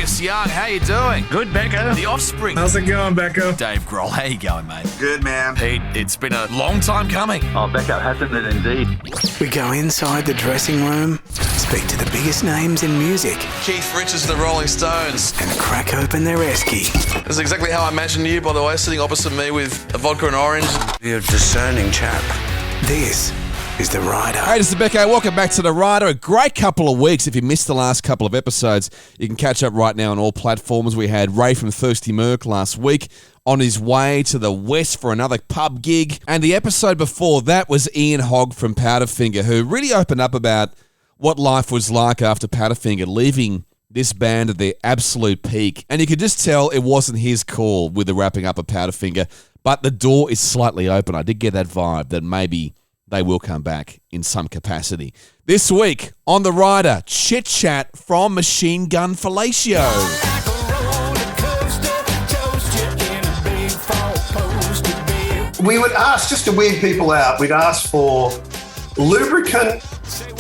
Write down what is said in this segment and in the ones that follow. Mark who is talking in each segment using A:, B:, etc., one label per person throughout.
A: Angus Young, how you doing?
B: Good, Becko.
A: The Offspring.
C: How's it going, Becko?
A: Dave Grohl, how you going, mate?
D: Good, man.
A: Pete, it's been a long time coming.
B: Oh, Becko, hasn't it indeed?
E: We go inside the dressing room, speak to the biggest names in music,
F: Keith Richards of the Rolling Stones.
E: and crack open their esky.
F: That's exactly how I imagined you, by the way, sitting opposite me with a vodka and orange.
E: You're a discerning chap. This is The Rider.
G: Hey, this is Becko. Welcome back to The Rider. A great couple of weeks. If you missed the last couple of episodes, you can catch up right now on all platforms. We had Ray from Thirsty Merc last week on his way to the west for another pub gig. And the episode before that was Ian Hogg from Powderfinger, who really opened up about what life was like after Powderfinger, leaving this band at their absolute peak. And you could just tell it wasn't his call with the wrapping up of Powderfinger, but the door is slightly open. I did get that vibe that maybe they will come back in some capacity. This week on The Rider, Chit Chat from Machine Gun Fellatio.
H: We would ask, just to weird people out, we'd ask for lubricant,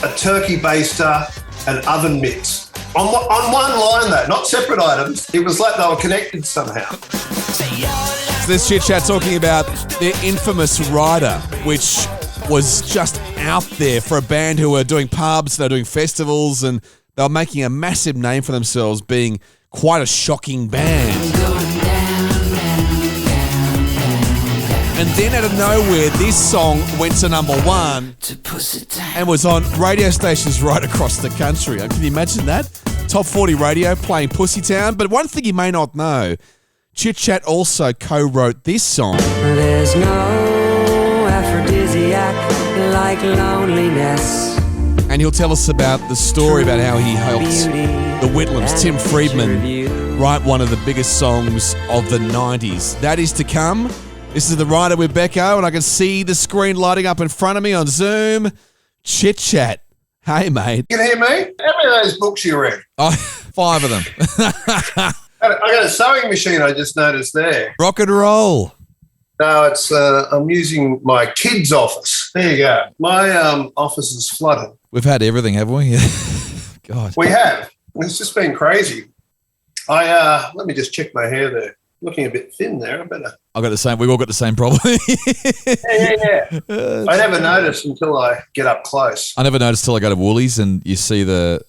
H: a turkey baster, and oven mitts. On one line though, not separate items. It was like they were connected somehow.
G: So this Chit Chat talking about their infamous Rider, which was just out there for a band who were doing pubs, they were doing festivals, and they were making a massive name for themselves, being quite a shocking band. And then out of nowhere, this song went to number one and was on radio stations right across the country. Can you imagine that? Top 40 radio playing Pussytown. But one thing you may not know, Chit Chat also co-wrote this song.
I: There's no aphrodisiac like loneliness.
G: And he'll tell us about the story about how he helped the Whitlams, Tim Friedman, write one of the biggest songs of the 90s. That is to come. This is The Rider with Becko, and I can see the screen lighting up in front of me on Zoom. Chit Chat. Hey, mate.
H: You can hear me? How many of those books you read?
G: Oh, 5 of them.
H: I got a sewing machine I just noticed there.
G: Rock and roll.
H: No, it's I'm using my kid's office. There you go. My office is flooded.
G: We've had everything, haven't we? God.
H: We have. It's just been crazy. Let me just check my hair there. Looking a bit thin there. I better.
G: I've got the same. We've all got the same problem.
H: Yeah. I never noticed until I get up close.
G: I never noticed till I go to Woolies and you see the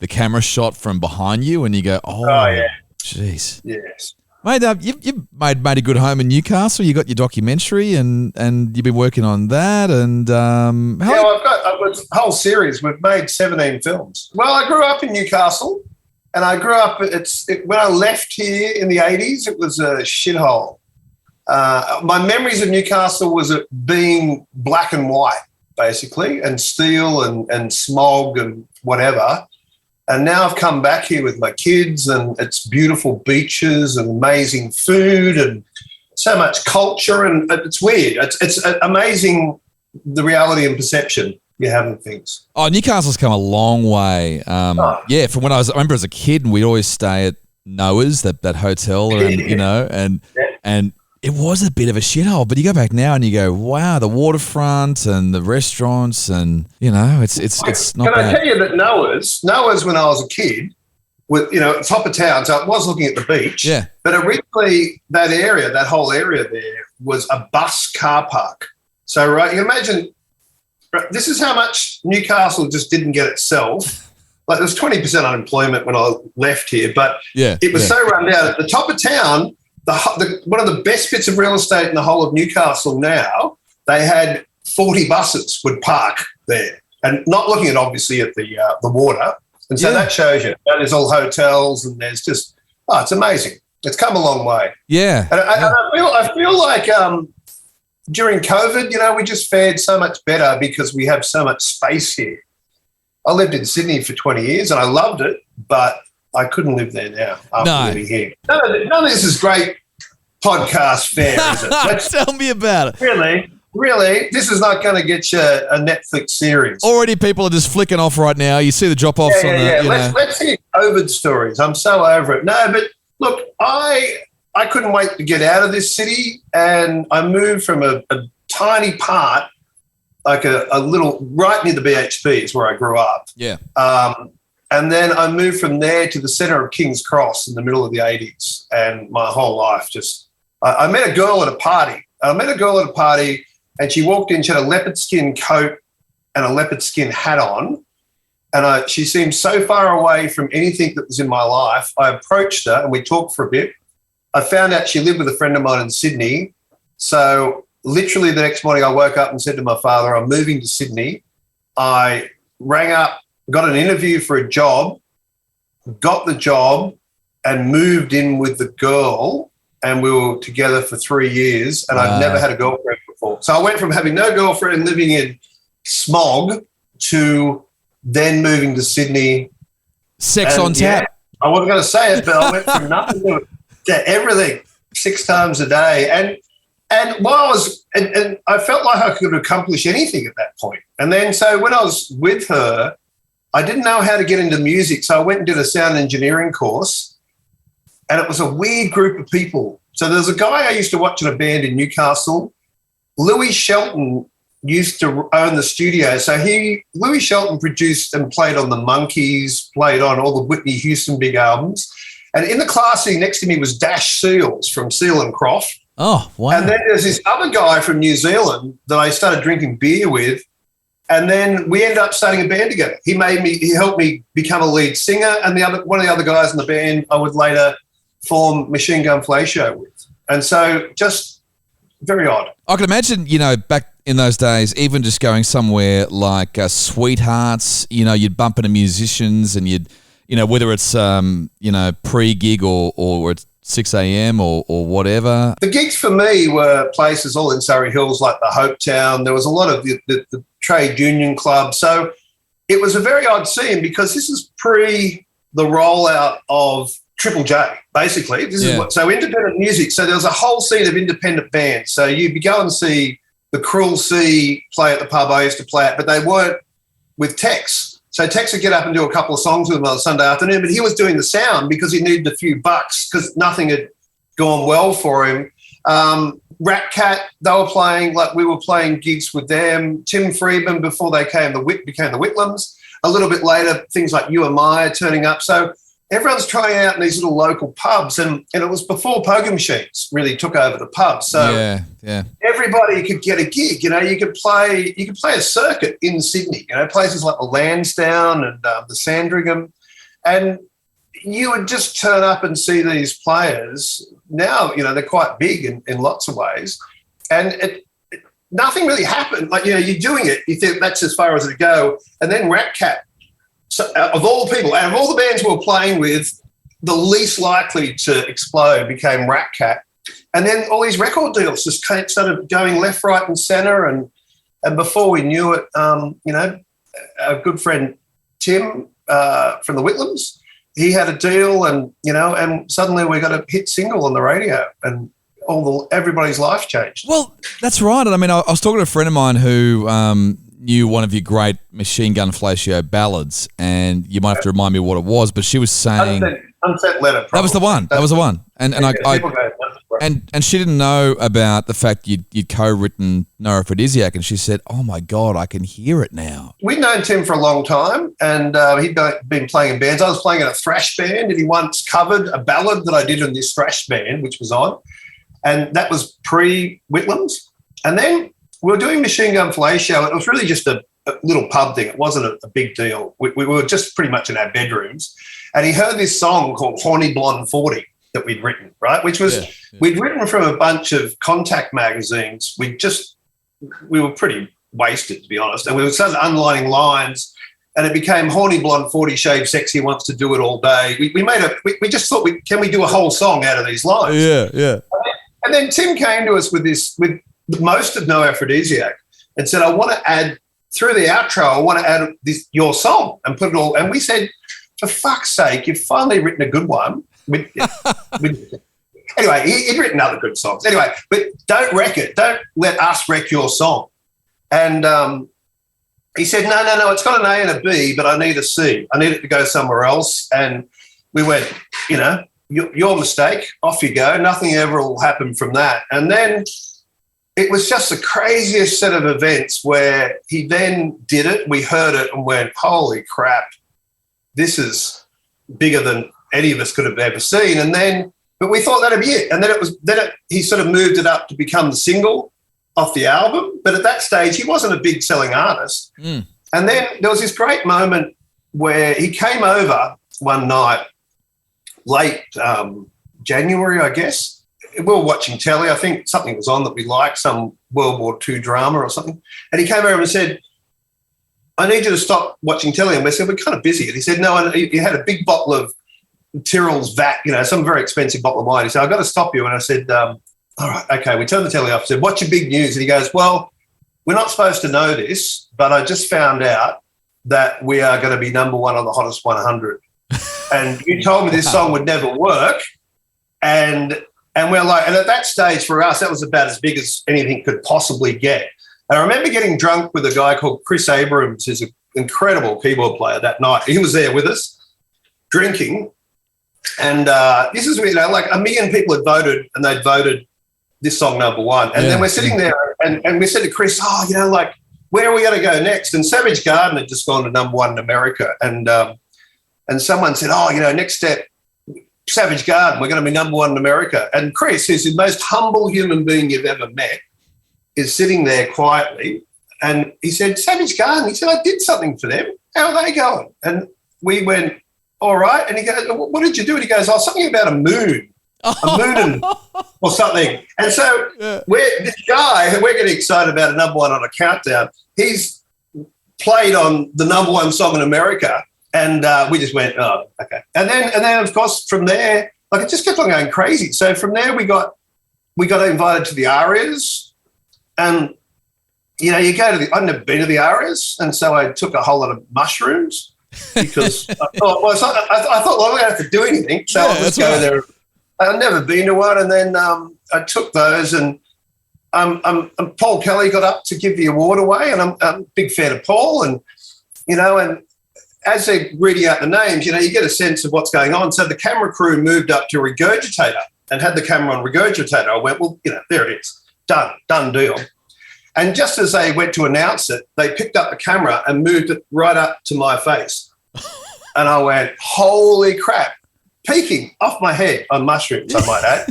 G: camera shot from behind you and you go, oh yeah, jeez.
H: Yes.
G: Mate, you've made a good home in Newcastle. You got your documentary and you've been working on that. And
H: I've got a whole series. We've made 17 films. Well, I grew up in Newcastle. And I grew up, when I left here in the 80s, it was a shithole. My memories of Newcastle was it being black and white, basically, and steel and smog and whatever. And now I've come back here with my kids and it's beautiful beaches and amazing food and so much culture. And it's weird. It's amazing, the reality and perception you have of things.
G: Oh, Newcastle's come a long way. Yeah, from when I remember as a kid, and we'd always stay at Noah's, that hotel, and and it was a bit of a shithole. But you go back now and you go, wow, the waterfront and the restaurants, and it's not bad.
H: Can I tell you that Noah's when I was a kid, with top of town, so I was looking at the beach.
G: Yeah.
H: But originally that whole area there was a bus car park. So right, you can imagine. This is how much Newcastle just didn't get itself. Like there's 20% unemployment when I left here, but it was so run down. At the top of town, one of the best bits of real estate in the whole of Newcastle now, they had 40 buses would park there, and not looking at obviously at the water. And so that shows you that is all hotels, and there's just it's amazing. It's come a long way.
G: Yeah,
H: and I feel like. During COVID, we just fared so much better because we have so much space here. I lived in Sydney for 20 years and I loved it, but I couldn't live there now after living here. None of this is great podcast fare, is it?
G: Tell me about it.
H: Really, this is not going to get you a Netflix series.
G: Already people are just flicking off right now. You see the drop-offs on the...
H: Let's hear COVID stories. I'm so over it. No, but look, I couldn't wait to get out of this city, and I moved from a tiny part, like a little, right near the BHP is where I grew up.
G: Yeah.
H: And And then I moved from there to the centre of King's Cross in the middle of the 80s. And my whole life I met a girl at a party. And she walked in, she had a leopard skin coat and a leopard skin hat on. And she seemed so far away from anything that was in my life. I approached her and we talked for a bit. I found out she lived with a friend of mine in Sydney. So literally the next morning I woke up and said to my father, I'm moving to Sydney. I rang up, got an interview for a job, got the job and moved in with the girl, and we were together for 3 years, and I'd never had a girlfriend before. So I went from having no girlfriend and living in smog to then moving to Sydney.
G: Sex on tap.
H: I wasn't going to say it, but I went from nothing to everything 6 times a day. And while I felt like I could accomplish anything at that point. And then so when I was with her, I didn't know how to get into music, so I went and did a sound engineering course. And it was a weird group of people. So there was a guy I used to watch in a band in Newcastle. Louis Shelton used to own the studio. So Louis Shelton produced and played on the Monkees, played on all the Whitney Houston big albums. And in the class sitting next to me was Dash Seals from Seal and Croft.
B: Oh, wow.
H: And then there's this other guy from New Zealand that I started drinking beer with. And then we ended up starting a band together. He helped me become a lead singer. And one of the other guys in the band I would later form Machine Gun Fellatio with. And so just very odd.
G: I can imagine, back in those days, even just going somewhere like Sweethearts, you'd bump into musicians and you'd, whether it's, pre-gig or it's 6 a.m. or whatever.
H: The gigs for me were places all in Surrey Hills like the Hope Town. There was a lot of the trade union club. So it was a very odd scene because this is pre the rollout of Triple J, basically. So independent music. So there was a whole scene of independent bands. So you'd go and see the Cruel Sea play at the pub I used to play at, but they weren't with Tex. So Tex would get up and do a couple of songs with him on a Sunday afternoon, but he was doing the sound because he needed a few bucks because nothing had gone well for him. Rat Cat, they were playing, we were playing gigs with them. Tim Friedman, before they became the Whitlams. A little bit later, things like You and I are turning up. So everyone's trying out in these little local pubs, and it was before poker machines really took over the pubs. So everybody could get a gig. You could play a circuit in Sydney. Places like the Lansdowne and the Sandringham, and you would just turn up and see these players. Now they're quite big in lots of ways, and nothing really happened. You're doing it, you think that's as far as it go, and then Rat Cat. So of all the people, out of all the bands we were playing with, the least likely to explode became Rat Cat. And then all these record deals just started going left, right and centre. And before we knew it, our good friend Tim from the Whitlams, he had a deal and suddenly we got a hit single on the radio and everybody's life changed.
G: Well, that's right. And I mean, I was talking to a friend of mine who knew one of your great Machine Gun Fellatio ballads, and you might have to remind me what it was, but she was saying
H: Unset Letter. Probably.
G: That was the one. That was the one. And she didn't know about the fact you'd co-written No Aphrodisiac, and she said, "Oh my God, I can hear it now."
H: We'd known Tim for a long time, and he'd been playing in bands. I was playing in a thrash band, and he once covered a ballad that I did in this thrash band, which was on, and that was pre-Whitlams. And then we were doing Machine Gun Fellatio, and it was really just a little pub thing. It wasn't a big deal. We were just pretty much in our bedrooms. And he heard this song called Horny Blonde 40 that we'd written, right? Which was, we'd written from a bunch of Contact magazines. We were pretty wasted, to be honest. And we started underlining lines, and it became Horny Blonde 40 Shave Sexy Wants to Do It All Day. We just thought, can we do a whole song out of these lines?
G: Yeah.
H: And then Tim came to us with most of No Aphrodisiac and said, I want to add, through the outro, your song and put it all. And we said, for fuck's sake, you've finally written a good one. Anyway, he'd written other good songs. Anyway, but don't wreck it. Don't let us wreck your song. And he said, no, it's got an A and a B, but I need a C. I need it to go somewhere else. And we went, your mistake, off you go. Nothing ever will happen from that. And then it was just the craziest set of events where he then did it, we heard it and went, holy crap, this is bigger than any of us could have ever seen. And then, but we thought that'd be it. And then he sort of moved it up to become the single off the album. But at that stage, he wasn't a big selling artist. And then there was this great moment where he came over one night, late January, I guess. We were watching telly. I think something was on that we liked, some World War II drama or something. And he came over and said, I need you to stop watching telly. And we said, we're kind of busy. And he said, no, and he had a big bottle of Tyrrell's Vat, some very expensive bottle of wine. He said, I've got to stop you. And I said, all right, okay. We turned the telly off. I said, what's your big news? And he goes, well, we're not supposed to know this, but I just found out that we are going to be number one on the Hottest 100. And you told me this song would never work. And we're like, and at that stage for us, that was about as big as anything could possibly get. And I remember getting drunk with a guy called Chris Abrams, who's an incredible keyboard player that night. He was there with us drinking. And this is, like 1 million people had voted and they'd voted this song number one. And then we're sitting there and we said to Chris, where are we going to go next? And Savage Garden had just gone to number one in America. And someone said, next step, Savage Garden, we're going to be number one in America. And Chris, who's the most humble human being you've ever met, is sitting there quietly. And he said, Savage Garden, he said, I did something for them. How are they going? And we went, all right. And he goes, what did you do? And he goes, something about a moon or something. And so this guy, we're getting excited about a number one on a countdown. He's played on the number one song in America. And we just went, oh, okay. And then, of course, from there, like it just kept on going crazy. So from there, we got invited to the Arias, and you go to I'd never been to the Arias, and so I took a whole lot of mushrooms because I thought, well, I thought, well, I don't have to do anything, so I'll just go there. I'd never been to one, and then I took those, and Paul Kelly got up to give the award away, and I'm a big fan of Paul, and and as they're reading out the names, you get a sense of what's going on. So the camera crew moved up to Regurgitator and had the camera on Regurgitator. I went, well, there it is. Done deal. And just as they went to announce it, they picked up the camera and moved it right up to my face. And I went, holy crap, peeking off my head on mushrooms, I might add.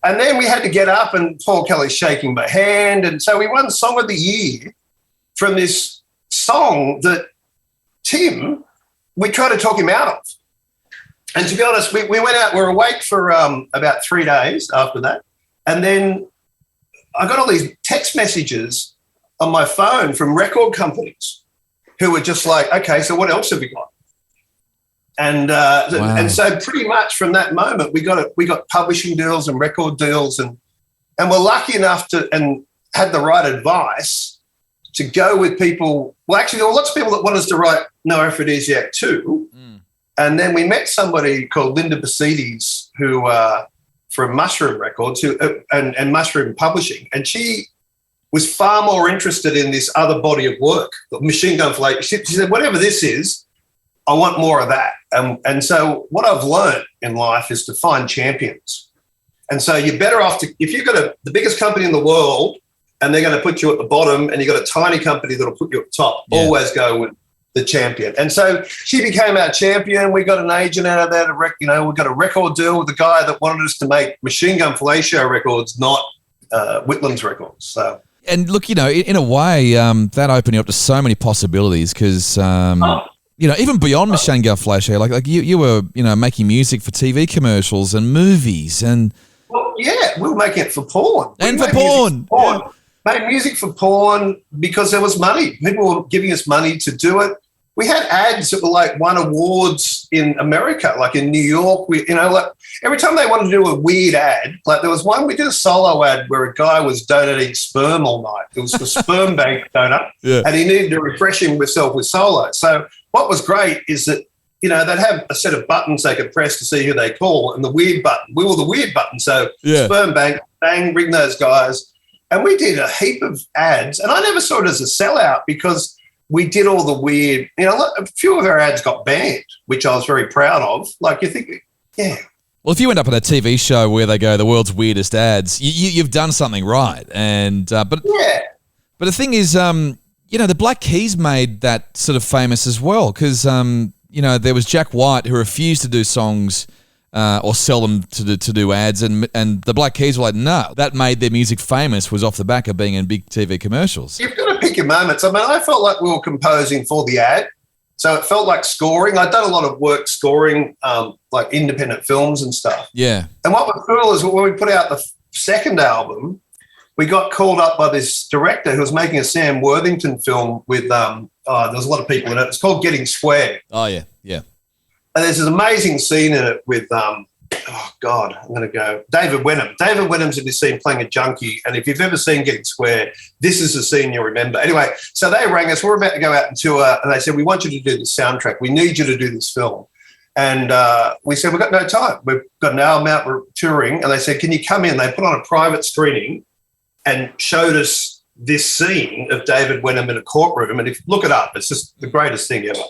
H: And then we had to get up and Paul Kelly's shaking my hand. And so we won Song of the Year from this song that Tim, we tried to talk him out of. And to be honest, we went out, we were awake for about 3 days after that. And then I got all these text messages on my phone from record companies who were just like, okay, so what else have we got? And and so pretty much from that moment, we got publishing deals and record deals and we're lucky enough to and had the right advice to go with people. Well, actually, there were lots of people that wanted us to write No Aphrodisiac 2. And then we met somebody called Linda Basides, who from Mushroom Records and Mushroom Publishing. And she was far more interested in this other body of work, Machine Gun Fellatio. She said, whatever this is, I want more of that. And so what I've learned in life is to find champions. And so you're better off if you've got the biggest company in the world, and they're going to put you at the bottom, and you've got a tiny company that'll put you at the top. Yeah. Always go with the champion. And so she became our champion. We got an agent out of that. We got a record deal with the guy that wanted us to make Machine Gun Fellatio records, not Whitlam's records. So.
G: And look, in a way, that opened you up to so many possibilities because, even beyond Machine Gun Fellatio, like you were, making music for TV commercials and movies and.
H: Well, yeah, we were making it for porn.
G: And for porn. Yeah.
H: Made music for porn because there was money. People were giving us money to do it. We had ads that were won awards in America, like in New York. Every time they wanted to do a weird ad, there was one, we did a solo ad where a guy was donating sperm all night. It was for sperm bank donor, and he needed to refresh himself with solo. So what was great is that, they'd have a set of buttons they could press to see who they call, and the weird button. We were the weird button. So sperm bank, bang, ring those guys. And we did a heap of ads, and I never saw it as a sellout because we did all the weird, a few of our ads got banned, which I was very proud of. You think, yeah.
G: Well, if you end up on a TV show where they go the world's weirdest ads, you've done something right. And but the thing is, the Black Keys made that sort of famous as well because there was Jack White who refused to do songs or sell them to do ads, and the Black Keys were like, no, that made their music famous was off the back of being in big TV commercials.
H: You've got to pick your moments. I mean, I felt like we were composing for the ad, so it felt like scoring. I'd done a lot of work scoring, like independent films and stuff.
G: Yeah.
H: And what was cool is when we put out the second album, we got called up by this director who was making a Sam Worthington film with, there was a lot of people in it. It's called Getting Square.
G: Oh, yeah, yeah.
H: And there's this amazing scene in it with, David Wenham. David Wenham's in this scene playing a junkie. And if you've ever seen Getting Square, this is the scene you'll remember. Anyway, so they rang us. We're about to go out and tour. And they said, we want you to do this soundtrack. We need you to do this film. And we said, we've got no time. We've got an album out. We're touring. And they said, can you come in? They put on a private screening and showed us this scene of David Wenham in a courtroom. And if you look it up, it's just the greatest thing ever.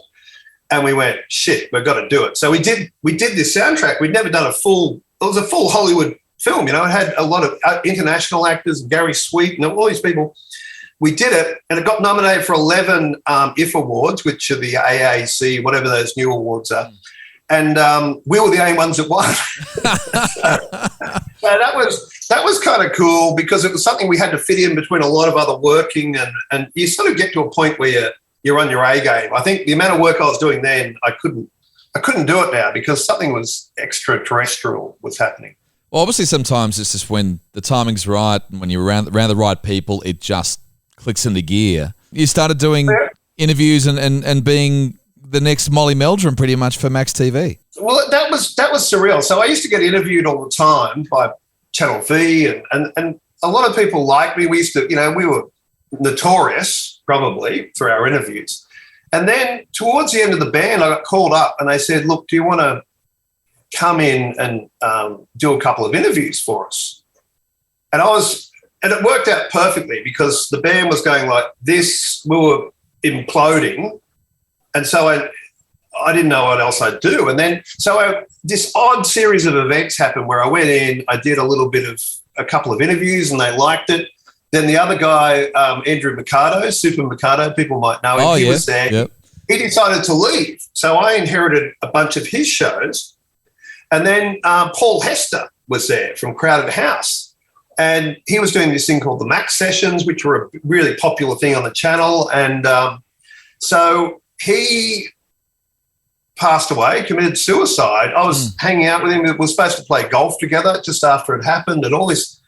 H: And we went, shit, we've got to do it. So we did this soundtrack. We'd never done it was a full Hollywood film, It had a lot of international actors, Gary Sweet and all these people. We did it, and it got nominated for 11 IF awards, which are the AAC, whatever those new awards are. And we were the only ones that won. So that was kind of cool because it was something we had to fit in between a lot of other working, and you sort of get to a point where you're on your A game. I think the amount of work I was doing then, I couldn't do it now because something was extraterrestrial was happening.
G: Well, obviously sometimes it's just when the timing's right and when you're around the right people, it just clicks into gear. You started doing interviews and being the next Molly Meldrum pretty much for Max TV.
H: Well, that was surreal. So I used to get interviewed all the time by Channel V and a lot of people liked me. We used to, we were notorious probably for our interviews. And then towards the end of the band, I got called up and they said, look, do you want to come in and do a couple of interviews for us? And it worked out perfectly because the band was going like this, we were imploding. And so I didn't know what else I'd do. And then, this odd series of events happened where I went in, I did a couple of interviews and they liked it. Then the other guy, Andrew Mercado, Super Mercado, people might know him, he was there. Yep. He decided to leave. So I inherited a bunch of his shows. And then Paul Hester was there from Crowded House. And he was doing this thing called the Max Sessions, which were a really popular thing on the channel. And so he passed away, committed suicide. I was hanging out with him. We were supposed to play golf together just after it happened and all this.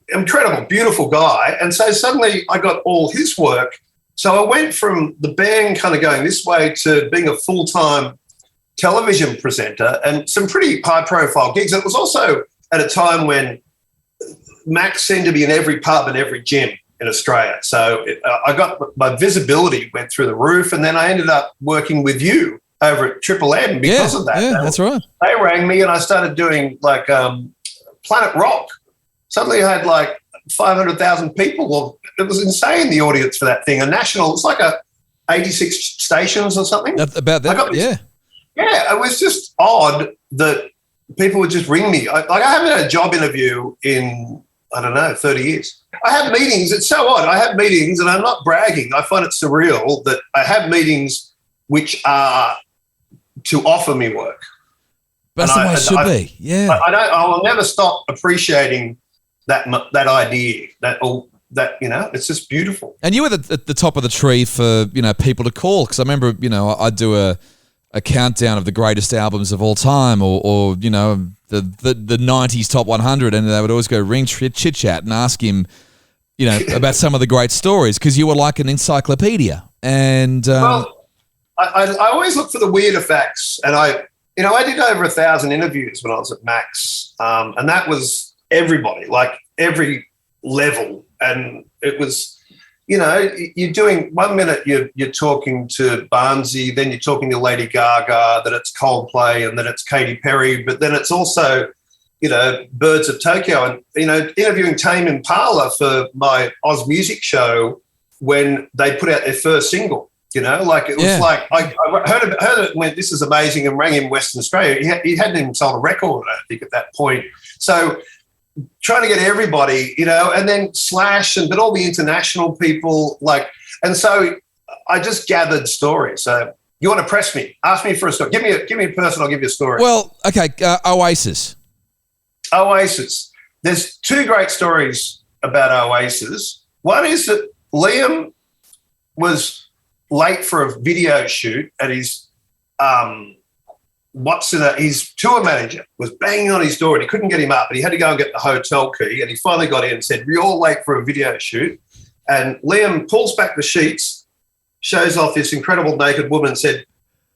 H: Incredible, beautiful guy. And so suddenly I got all his work. So I went from the band kind of going this way to being a full-time television presenter and some pretty high-profile gigs. And it was also at a time when Max seemed to be in every pub and every gym in Australia. So my visibility went through the roof, and then I ended up working with you over at Triple M because of that.
G: Yeah, that's right.
H: They rang me and I started doing like Planet Rock. Suddenly I had like 500,000 people. Well, it was insane, the audience for that thing. It's like 86 stations or something.
G: About that,
H: Yeah, it was just odd that people would just ring me. I haven't had a job interview in, 30 years. I have meetings. It's so odd. I have meetings, and I'm not bragging. I find it surreal that I have meetings which are to offer me work.
G: That's the way it should be. Yeah.
H: I will never stop appreciating that idea, it's just beautiful.
G: And you were at the top of the tree for, people to call. Because I remember, I'd do a countdown of the greatest albums of all time or the 90s top 100. And they would always go ring chit chat and ask him, about some of the great stories because you were like an encyclopedia. And
H: well, I always look for the weirder facts. And I did over 1,000 interviews when I was at Max. And that was everybody, like every level. And it was, you're doing 1 minute you're talking to Barnsey, then you're talking to Lady Gaga, then it's Coldplay, and then it's Katy Perry, but then it's also, Birds of Tokyo, and, interviewing Tame Impala for my Oz Music show when they put out their first single. It was like I heard it and went, this is amazing, and rang him Western Australia. He hadn't even sold a record, I think, at that point. So trying to get everybody, and then Slash but all the international people, and so I just gathered stories. So You want to press me? Ask me for a story. Give me a person. I'll give you a story.
G: Well, okay, Oasis.
H: Oasis. There's two great stories about Oasis. One is that Liam was late for a video shoot at his his tour manager was banging on his door and he couldn't get him up, and he had to go and get the hotel key, and he finally got in and said, "You're all late for a video shoot." And Liam pulls back the sheets, shows off this incredible naked woman and said,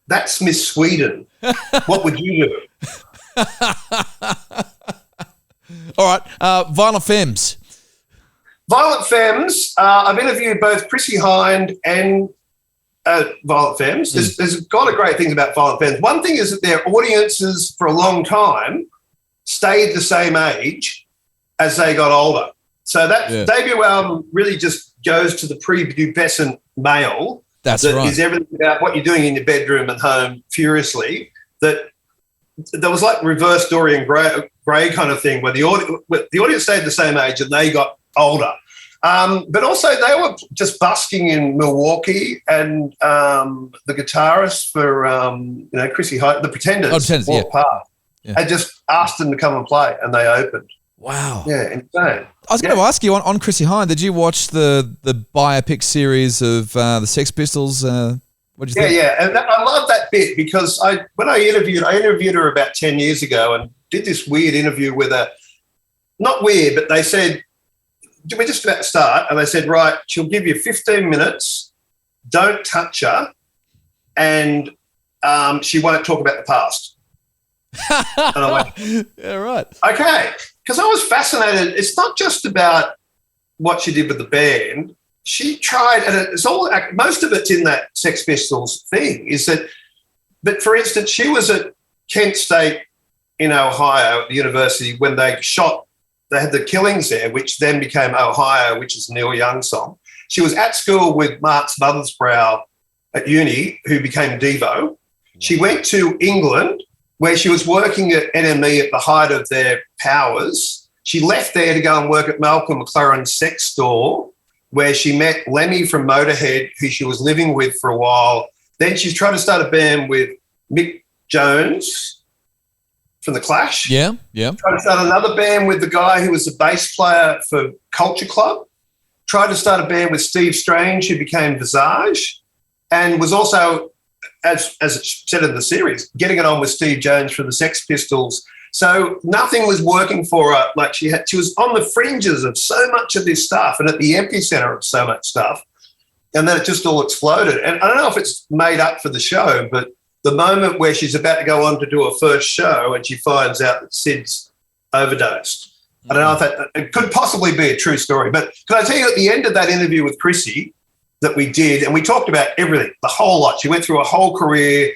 H: "That's Miss Sweden. What would you do?"
G: All right, Violent Femmes.
H: Violent Femmes, I've interviewed both Chrissy Hind and Violent Femmes. There's a lot of great things about Violent Femmes. One thing is that their audiences for a long time stayed the same age as they got older. So that debut album really just goes to the prepubescent male.
G: That's
H: that
G: right.
H: is everything about what you're doing in your bedroom and home furiously. That was like reverse Dorian Gray kind of thing, where the audience stayed the same age and they got older. But also they were just busking in Milwaukee, and the guitarist for Chrissy Hind, the Pretenders, walked past. I just asked them to come and play, and they opened.
G: Wow.
H: Yeah, insane.
G: I was going to ask you on Chrissy Hind, did you watch the biopic series of the Sex Pistols? What did you think?
H: Yeah, and I love that bit because when I interviewed her about 10 years ago and did this weird interview with her. Not weird, but they said, we're just about to start, and they said, right, she'll give you 15 minutes, don't touch her, and she won't talk about the past. And I went,
G: yeah, right.
H: okay, because I was fascinated. It's not just about what she did with the band. She tried, and it's all, most of it's in that Sex Pistols thing, is that, but for instance, she was at Kent State in Ohio, the university, when they had the killings there, which then became Ohio, which is a Neil Young song. She was at school with Mark Mothersbaugh at uni, who became Devo. She went to England, where she was working at NME at the height of their powers. She left there to go and work at Malcolm McLaren's sex store, where she met Lemmy from Motorhead, who she was living with for a while. Then she's trying to start a band with Mick Jones from The Clash.
G: Yeah.
H: Tried to start another band with the guy who was the bass player for Culture Club. Tried to start a band with Steve Strange, who became Visage, and was also, as it said in the series, getting it on with Steve Jones from the Sex Pistols. So nothing was working for her. Like she was on the fringes of so much of this stuff and at the epicenter of so much stuff. And then it just all exploded. And I don't know if it's made up for the show, but the moment where she's about to go on to do her first show and she finds out that Sid's overdosed. I don't know if that it could possibly be a true story. But can I tell you, at the end of that interview with Chrissy that we did, and we talked about everything, the whole lot. She went through a whole career.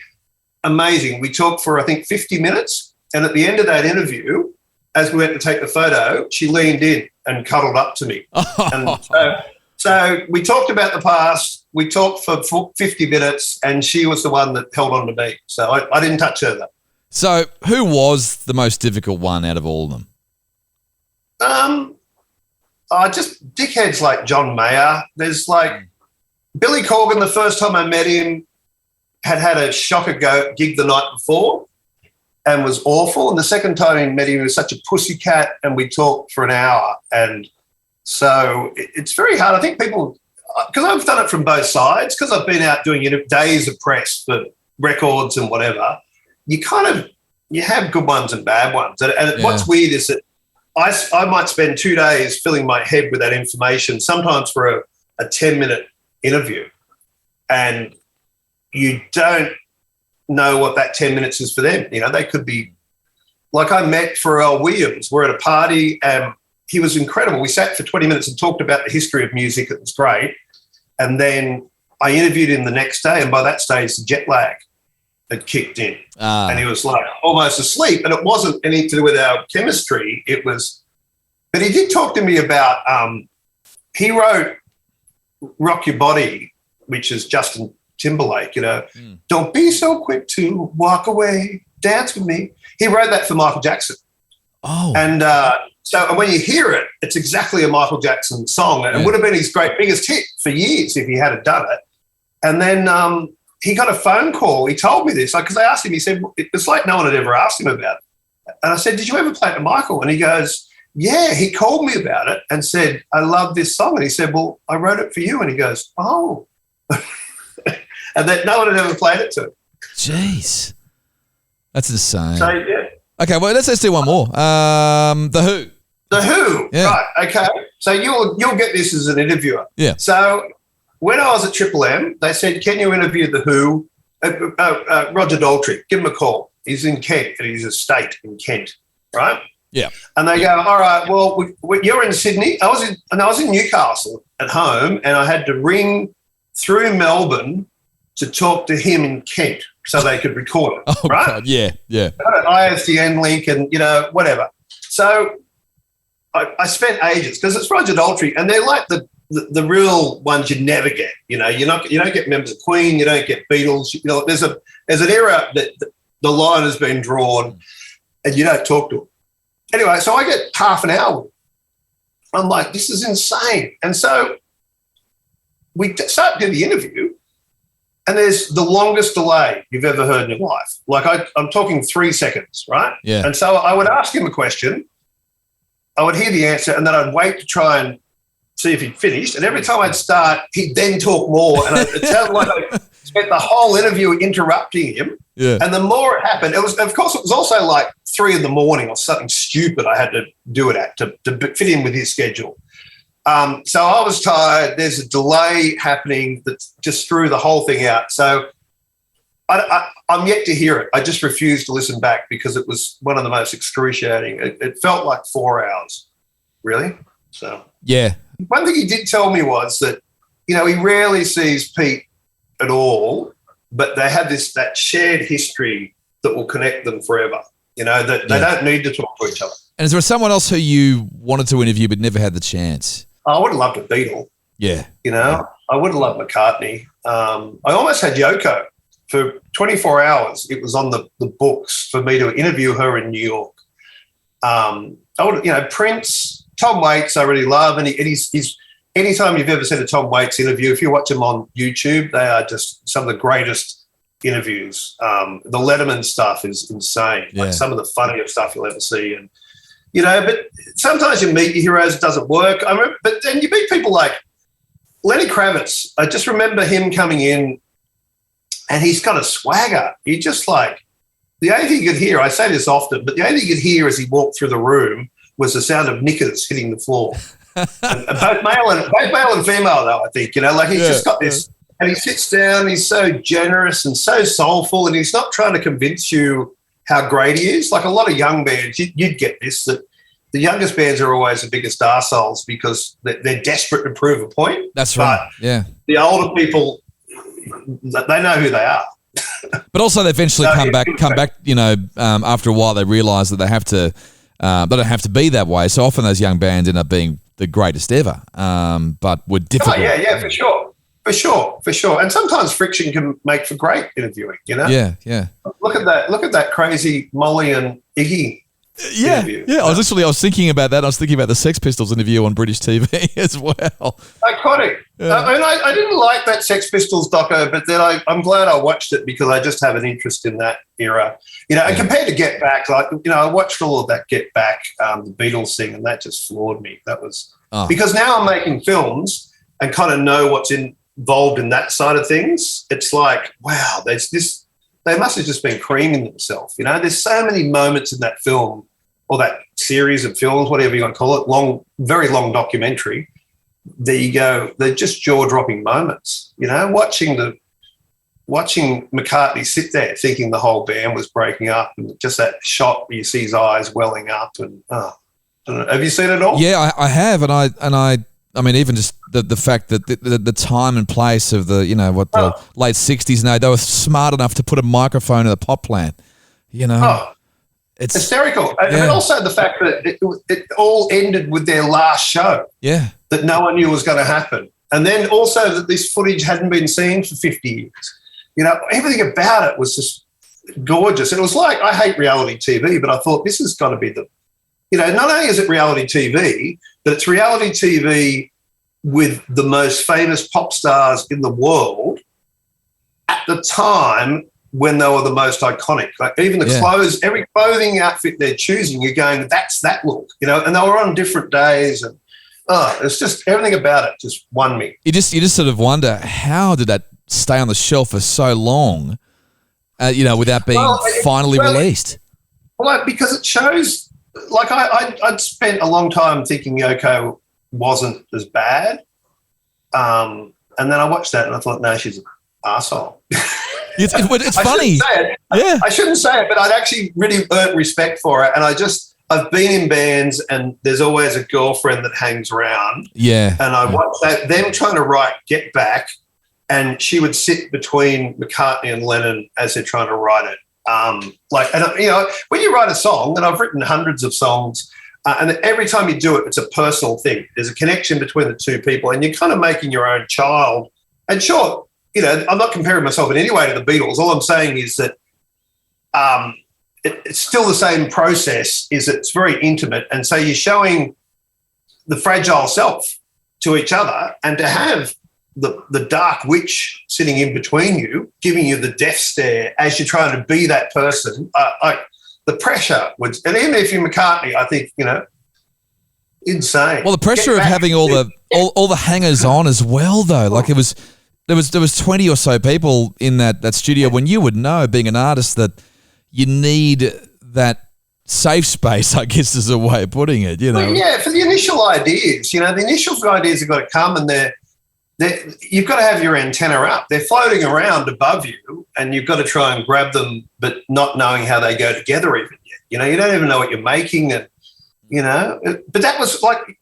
H: Amazing. We talked for, I think, 50 minutes. And at the end of that interview, as we went to take the photo, she leaned in and cuddled up to me. And so we talked about the past. We talked for 50 minutes, and she was the one that held on to me. So I didn't touch her, though.
G: So who was the most difficult one out of all of them?
H: Just dickheads like John Mayer. There's like Billy Corgan, the first time I met him, had a shocker gig the night before and was awful. And the second time I met him, he was such a pussycat, and we talked for an hour. And so it's very hard. I think people, because I've done it from both sides, because I've been out doing days of press for records and whatever, you have good ones and bad ones. And what's weird is that I might spend 2 days filling my head with that information, sometimes for a 10-minute interview, and you don't know what that 10 minutes is for them. You know, they could be, like I met Pharrell Williams. We're at a party and he was incredible. We sat for 20 minutes and talked about the history of music. It was great. And then I interviewed him the next day, and by that stage the jet lag had kicked in. And he was like almost asleep, and it wasn't anything to do with our chemistry. It was, but he did talk to me about, he wrote Rock Your Body, which is Justin Timberlake, don't be so quick to walk away, dance with me. He wrote that for Michael Jackson. Oh. And so when you hear it, it's exactly a Michael Jackson song. And it would have been his biggest hit for years if he had done it. And then he got a phone call. He told me this because I asked him. He said it's like no one had ever asked him about it. And I said, "Did you ever play it to Michael?" And he goes, "Yeah." He called me about it and said, "I love this song." And he said, "Well, I wrote it for you." And he goes, "Oh," and that no one had ever played it to him.
G: Jeez, that's insane.
H: So yeah.
G: Okay, well let's do one more. The Who.
H: The Who,
G: Yeah.
H: right? Okay, so you'll get this as an interviewer.
G: Yeah.
H: So when I was at Triple M, they said, "Can you interview the Who?" Roger Daltrey, give him a call. He's in Kent, at his estate in Kent, right?
G: Yeah.
H: And they go, "All right, well, you're in Sydney." I was in Newcastle at home, and I had to ring through Melbourne to talk to him in Kent so they could record it.
G: Oh
H: right?
G: God, yeah.
H: Got an ISDN link and whatever. So I spent ages because it's Roger Daltrey, and they're like the real ones you never get. You don't get members of Queen, you don't get Beatles. There's an era that the line has been drawn, and you don't talk to them. Anyway, so I get half an hour. I'm like, this is insane. And so we start to do the interview, and there's the longest delay you've ever heard in your life. Like I'm talking 3 seconds, right?
G: Yeah.
H: And so I would ask him a question, I would hear the answer, and then I'd wait to try and see if he'd finished. And every time I'd start, he'd then talk more. And it sounded like I spent the whole interview interrupting him.
G: Yeah.
H: And the more it happened, it was also like 3 a.m. or something stupid I had to do it at to fit in with his schedule. So I was tired. There's a delay happening that just threw the whole thing out. So I'm yet to hear it. I just refused to listen back because it was one of the most excruciating. It felt like 4 hours, really. So
G: Yeah.
H: one thing he did tell me was that, he rarely sees Pete at all, but they have that shared history that will connect them forever. That they don't need to talk to each other.
G: And is there someone else who you wanted to interview but never had the chance?
H: I would have loved a Beatle.
G: Yeah.
H: I would have loved McCartney. I almost had Yoko. For 24 hours, it was on the books for me to interview her in New York. I would, Prince, Tom Waits, I really love, and he's anytime you've ever seen a Tom Waits interview, if you watch them on YouTube, they are just some of the greatest interviews. The Letterman stuff is insane, like some of the funniest stuff you'll ever see, and but sometimes you meet your heroes, it doesn't work. But then you meet people like Lenny Kravitz. I just remember him coming in. And he's got a swagger. He just the only thing you could hear, I say this often, but the only thing you could hear as he walked through the room was the sound of knickers hitting the floor. and both male and female, though, I think, he's just got this, and he sits down, he's so generous and so soulful, and he's not trying to convince you how great he is. Like a lot of young bands, you'd get this, that the youngest bands are always the biggest arseholes because they're desperate to prove a point.
G: That's right.
H: But the older people, they know who they are.
G: But also they eventually come back, after a while they realise that they have to, they don't have to be that way. So often those young bands end up being the greatest ever, but were difficult.
H: Oh, yeah, for sure. And sometimes friction can make for great interviewing,
G: Yeah.
H: Look at that crazy Molly and Iggy interview.
G: Yeah. I was thinking about that. I was thinking about the Sex Pistols interview on British TV as well.
H: Iconic. Yeah. I didn't like that Sex Pistols doco, but then I'm glad I watched it because I just have an interest in that era. And compared to Get Back, I watched all of that Get Back, the Beatles thing, and that just floored me. That was because now I'm making films and kind of know what's involved in that side of things. It's like, wow, there's this. They must have just been creaming themselves. There's so many moments in that film or that series of films, whatever you want to call it, very long documentary. There you go. They're just jaw-dropping moments. Watching McCartney sit there thinking the whole band was breaking up, and just that shot where you see his eyes welling up. And I don't know. Have you seen it all?
G: Yeah, I have, and I mean, even just the fact that the time and place of the late 60s, they were smart enough to put a microphone in the pot plant. It's
H: hysterical. And also the fact that it all ended with their last show.
G: Yeah.
H: That no one knew was going to happen. And then also that this footage hadn't been seen for 50 years. Everything about it was just gorgeous. And it was like, I hate reality TV, but I thought this has got to be not only is it reality TV, but it's reality TV with the most famous pop stars in the world at the time when they were the most iconic. Like even the clothes, every clothing outfit they're choosing, you're going, that's that look, you know, and they were on different days and it's just everything about it just won me.
G: You just sort of wonder, how did that stay on the shelf for so long, without being finally released?
H: Well, because it shows, like I'd spent a long time thinking Yoko wasn't as bad. And then I watched that and I thought, no, she's an arsehole.
G: It's funny.
H: I shouldn't say it, but I'd actually really earned respect for it. And I've been in bands and there's always a girlfriend that hangs around.
G: Yeah.
H: And I watched them trying to write Get Back, and she would sit between McCartney and Lennon as they're trying to write it. When you write a song, and I've written hundreds of songs, and every time you do it, it's a personal thing. There's a connection between the two people, and you're kind of making your own child. And sure, I'm not comparing myself in any way to the Beatles. All I'm saying is that it's still the same process, is it's very intimate. And so you're showing the fragile self to each other, and to have the dark witch sitting in between you, giving you the death stare as you're trying to be that person, the pressure would, and even if you're McCartney, I think, insane.
G: Well, the pressure of having all the hangers on as well, though. Like there was 20 or so people in that studio, when you would know, being an artist, that you need that safe space, I guess is a way of putting it,
H: Well, yeah, for the initial ideas, the initial ideas have got to come, and you've got to have your antenna up. They're floating around above you, and you've got to try and grab them, but not knowing how they go together even yet. You don't even know what you're making, and But that was like,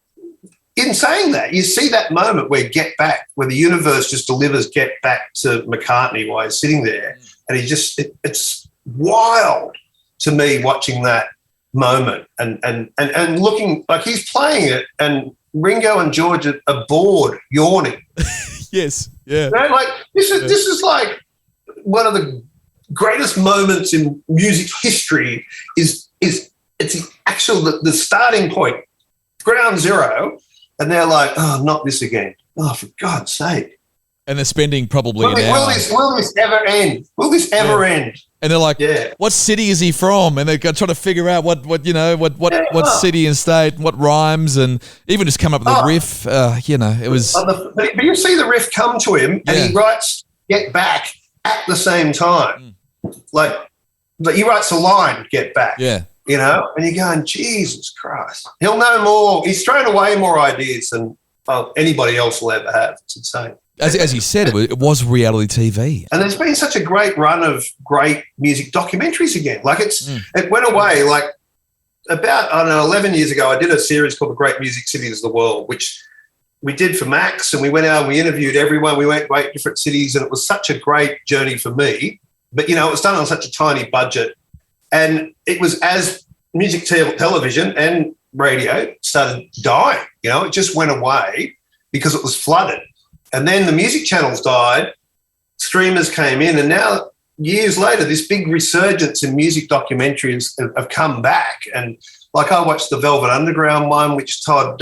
H: in saying that, you see that moment where Get Back, where the universe just delivers Get Back to McCartney while he's sitting there, and it's wild to me watching that moment and looking like he's playing it, and Ringo and George are bored, yawning.
G: Yes, yeah.
H: Like this is like one of the greatest moments in music history. Is it's the actual the starting point, ground zero, and they're like, oh, not this again. Oh, for God's sake!
G: And they're spending probably an hour.
H: Will this ever end? Will this ever end?
G: And they're like, what city is he from? And they're trying to figure out what city and state, what rhymes, and even just come up with a riff. It was.
H: But you see the riff come to him, and he writes "Get Back" at the same time. Like he writes a line, "Get Back."
G: Yeah.
H: And you're going, Jesus Christ. He'll know more. He's thrown away more ideas than anybody else will ever have. It's insane.
G: As you said, it was reality TV.
H: And there's been such a great run of great music documentaries again. Like it went away like about, 11 years ago, I did a series called The Great Music Cities of the World, which we did for Max, and we went out and we interviewed everyone. We went to 8 different cities, and it was such a great journey for me. But, it was done on such a tiny budget. And it was as music television and radio started dying, it just went away because it was flooded. And then the music channels died, streamers came in, and now years later, this big resurgence in music documentaries have come back. And like I watched the Velvet Underground one, which Todd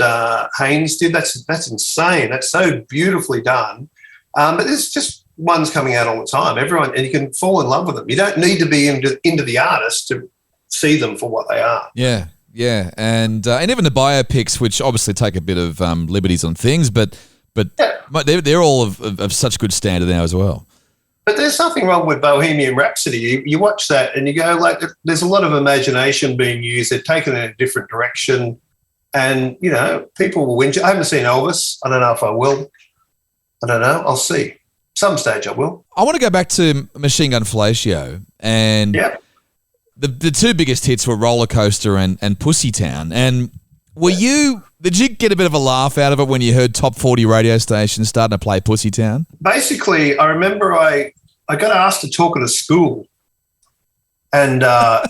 H: Haynes did. That's insane. That's so beautifully done. But there's just ones coming out all the time. Everyone, and you can fall in love with them. You don't need to be into the artist to see them for what they are.
G: Yeah, yeah, and even the biopics, which obviously take a bit of liberties on things, but they're all of such good standard now as well.
H: But there's nothing wrong with Bohemian Rhapsody. You watch that and you go, like, there's a lot of imagination being used. They're taken in a different direction, and people will whinge. I haven't seen Elvis. I don't know if I will. I don't know. I'll see. Some stage I will.
G: I want to go back to Machine Gun Fellatio, and the two biggest hits were Roller Coaster and Pussytown. And did you get a bit of a laugh out of it when you heard top 40 radio stations starting to play Pussytown?
H: Basically, I remember I got asked to talk at a school, and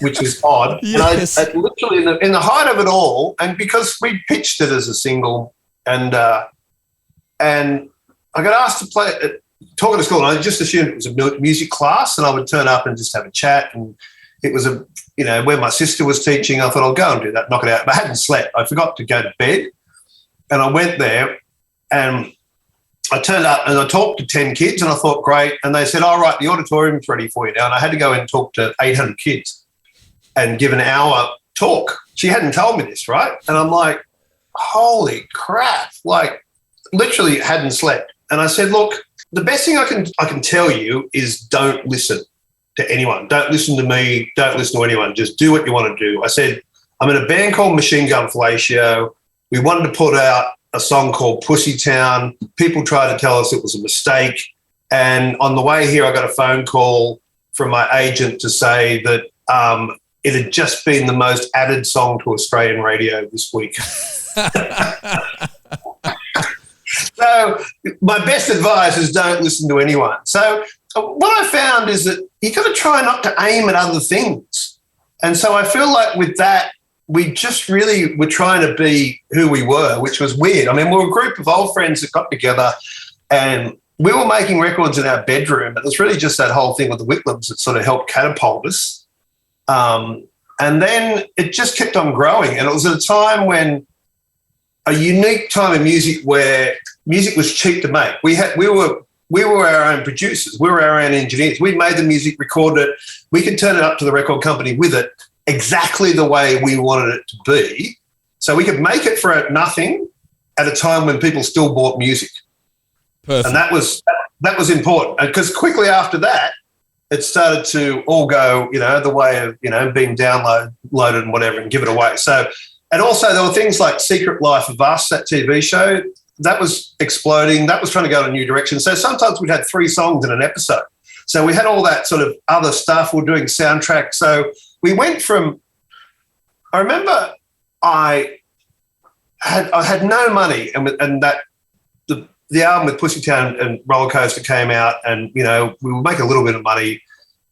H: which was odd.
G: Yes.
H: And I literally in the height of it all, and because we pitched it as a single, and I got asked to talk at a school, and I just assumed it was a music class, and I would turn up and just have a chat. And it was where my sister was teaching. I thought, I'll go and do that, knock it out. But I hadn't slept. I forgot to go to bed, and I went there, and I turned up and I talked to 10 kids and I thought, great. And they said, all right, the auditorium's ready for you now. And I had to go and talk to 800 kids and give an hour talk. She hadn't told me this, right? And I'm like, holy crap, like literally hadn't slept. And I said, look, the best thing I can tell you is don't listen to anyone. Don't listen to me. Don't listen to anyone. Just do what you want to do. I said, I'm in a band called Machine Gun Fellatio. We wanted to put out a song called Pussy Town. People tried to tell us it was a mistake. And on the way here, I got a phone call from my agent to say that it had just been the most added song to Australian radio this week. So my best advice is don't listen to anyone. So what I found is that you got to try not to aim at other things. And so I feel like with that, we just really were trying to be who we were, which was weird. I mean, we were a group of old friends that got together and we were making records in our bedroom, but it was really just that whole thing with the Whitlams that sort of helped catapult us. And then it just kept on growing. And it was at a time when a unique time in music where music was cheap to make. We were our own producers. We were our own engineers. We made the music, recorded it. We could turn it up to the record company with it exactly the way we wanted it to be. So we could make it for nothing at a time when people still bought music.
G: Perfect.
H: And that was important because quickly after that, it started to all go, the way of, being downloaded and whatever and give it away. So, and also there were things like Secret Life of Us, that TV show, that was exploding. That was trying to go in a new direction. So sometimes we'd had 3 songs in an episode. So we had all that sort of other stuff. We're doing soundtracks. So we went from, I remember I had no money and that the album with Pussytown and Roller Coaster came out and, we would make a little bit of money,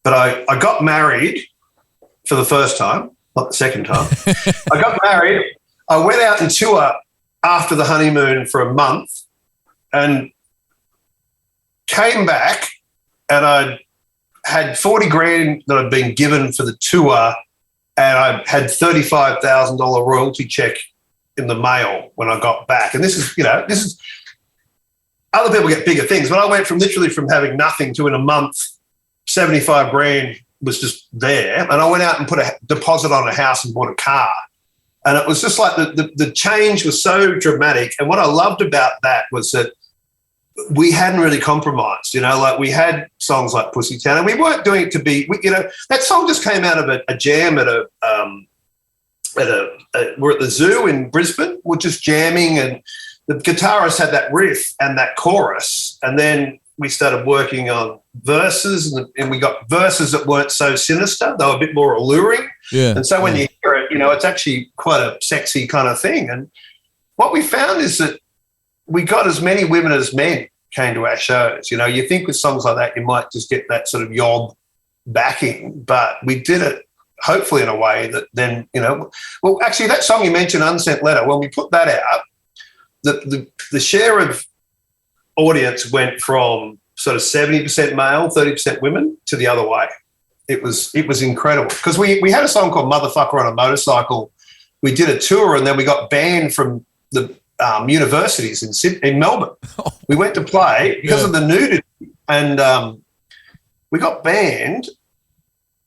H: but I got married for the first time, not the second time. I got married. I went out and tour after the honeymoon for a month and came back and I had 40 grand that I'd been given for the tour and I had $35,000 royalty check in the mail when I got back. And this is other people get bigger things, but I went literally from having nothing to in a month, 75 grand was just there. And I went out and put a deposit on a house and bought a car. And it was just like the change was so dramatic. And what I loved about that was that we hadn't really compromised, like we had songs like Pussy Town and we weren't doing it to be, that song just came out of a jam we're at the zoo in Brisbane. We're just jamming and the guitarist had that riff and that chorus. And then we started working on verses and we got verses that weren't so sinister. They were a bit more alluring.
G: Yeah.
H: And so when you hear it, it's actually quite a sexy kind of thing. And what we found is that we got as many women as men came to our shows. You think with songs like that, you might just get that sort of yob backing, but we did it hopefully in a way that then, well, actually that song you mentioned, Unsent Letter, when we put that out, the share of audience went from sort of 70% male, 30% women to the other way. It was incredible because we had a song called Motherfucker on a Motorcycle. We did a tour and then we got banned from the universities in Melbourne. We went to play because of the nudity and we got banned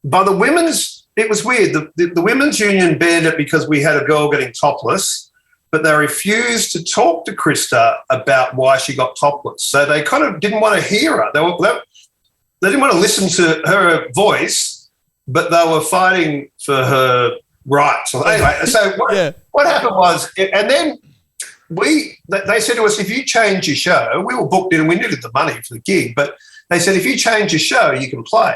H: by the women's. It was weird. The women's union banned it because we had a girl getting topless, but they refused to talk to Krista about why she got topless. So they kind of didn't want to hear her. They didn't want to listen to her voice, but they were fighting for her rights. Anyway, so what happened was, and then they said to us, if you change your show, we were booked in and we needed the money for the gig, but they said, if you change your show, you can play.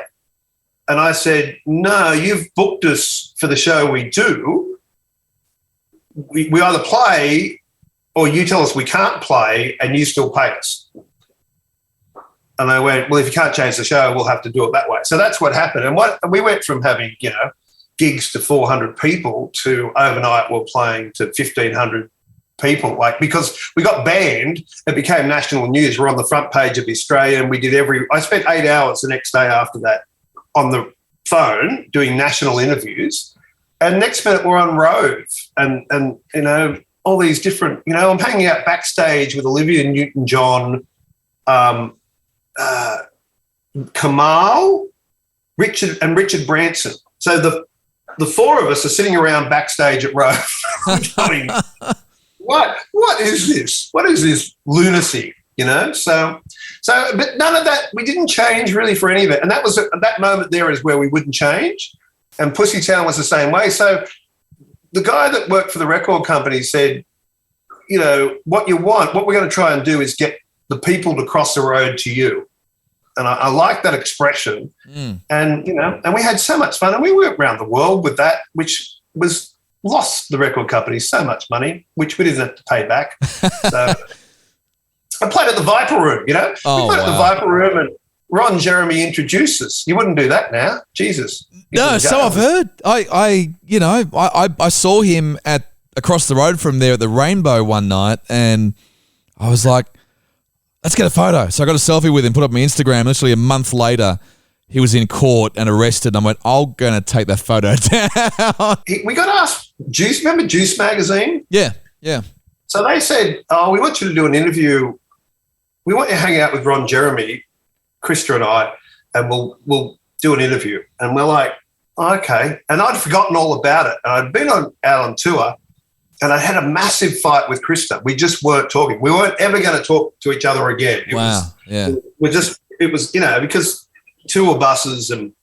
H: And I said, no, you've booked us for the show we do. We either play or you tell us we can't play and you still pay us. And they went, well, if you can't change the show, we'll have to do it that way. So that's what happened. And we went from having, gigs to 400 people to overnight we're playing to 1,500 people. Because we got banned, it became national news. We're on the front page of the Australian. I spent 8 hours the next day after that on the phone doing national interviews. And next minute we're on Rove and all these different, I'm hanging out backstage with Olivia Newton-John Kamal, Richard Branson. So the four of us are sitting around backstage at Rove going, what is this? What is this lunacy? You know? So but none of that, we didn't change really for any of it. And that was that moment there is where we wouldn't change. And Pussytown was the same way. So the guy that worked for the record company said, you know, what we're going to try and do is get the people to cross the road to you. And I like that expression. And, you know, and we had so much fun. And we went around the world with that, which lost the record company so much money, which we didn't have to pay back. So I played at the Viper Room, you know. We played at the Viper Room and Ron Jeremy introduced us. You wouldn't do that now. Jesus.
B: No, so I've heard. I saw him across the road from there at the Rainbow one night, and I was like, let's get a photo. So I got a selfie with him, put up on my Instagram. Literally a month later, he was in court and arrested. And I went, I'm going to take that photo down.
H: We got asked, Juice, remember Juice magazine?
B: Yeah.
H: So they said, we want you to do an interview. We want you to hang out with Ron Jeremy, Krista and I, and we'll do an interview. And we're like, okay. And I'd forgotten all about it. And I'd been out on tour, and I had a massive fight with Krista. We just weren't talking. We weren't ever going to talk to each other again. It was, you know, because tour buses and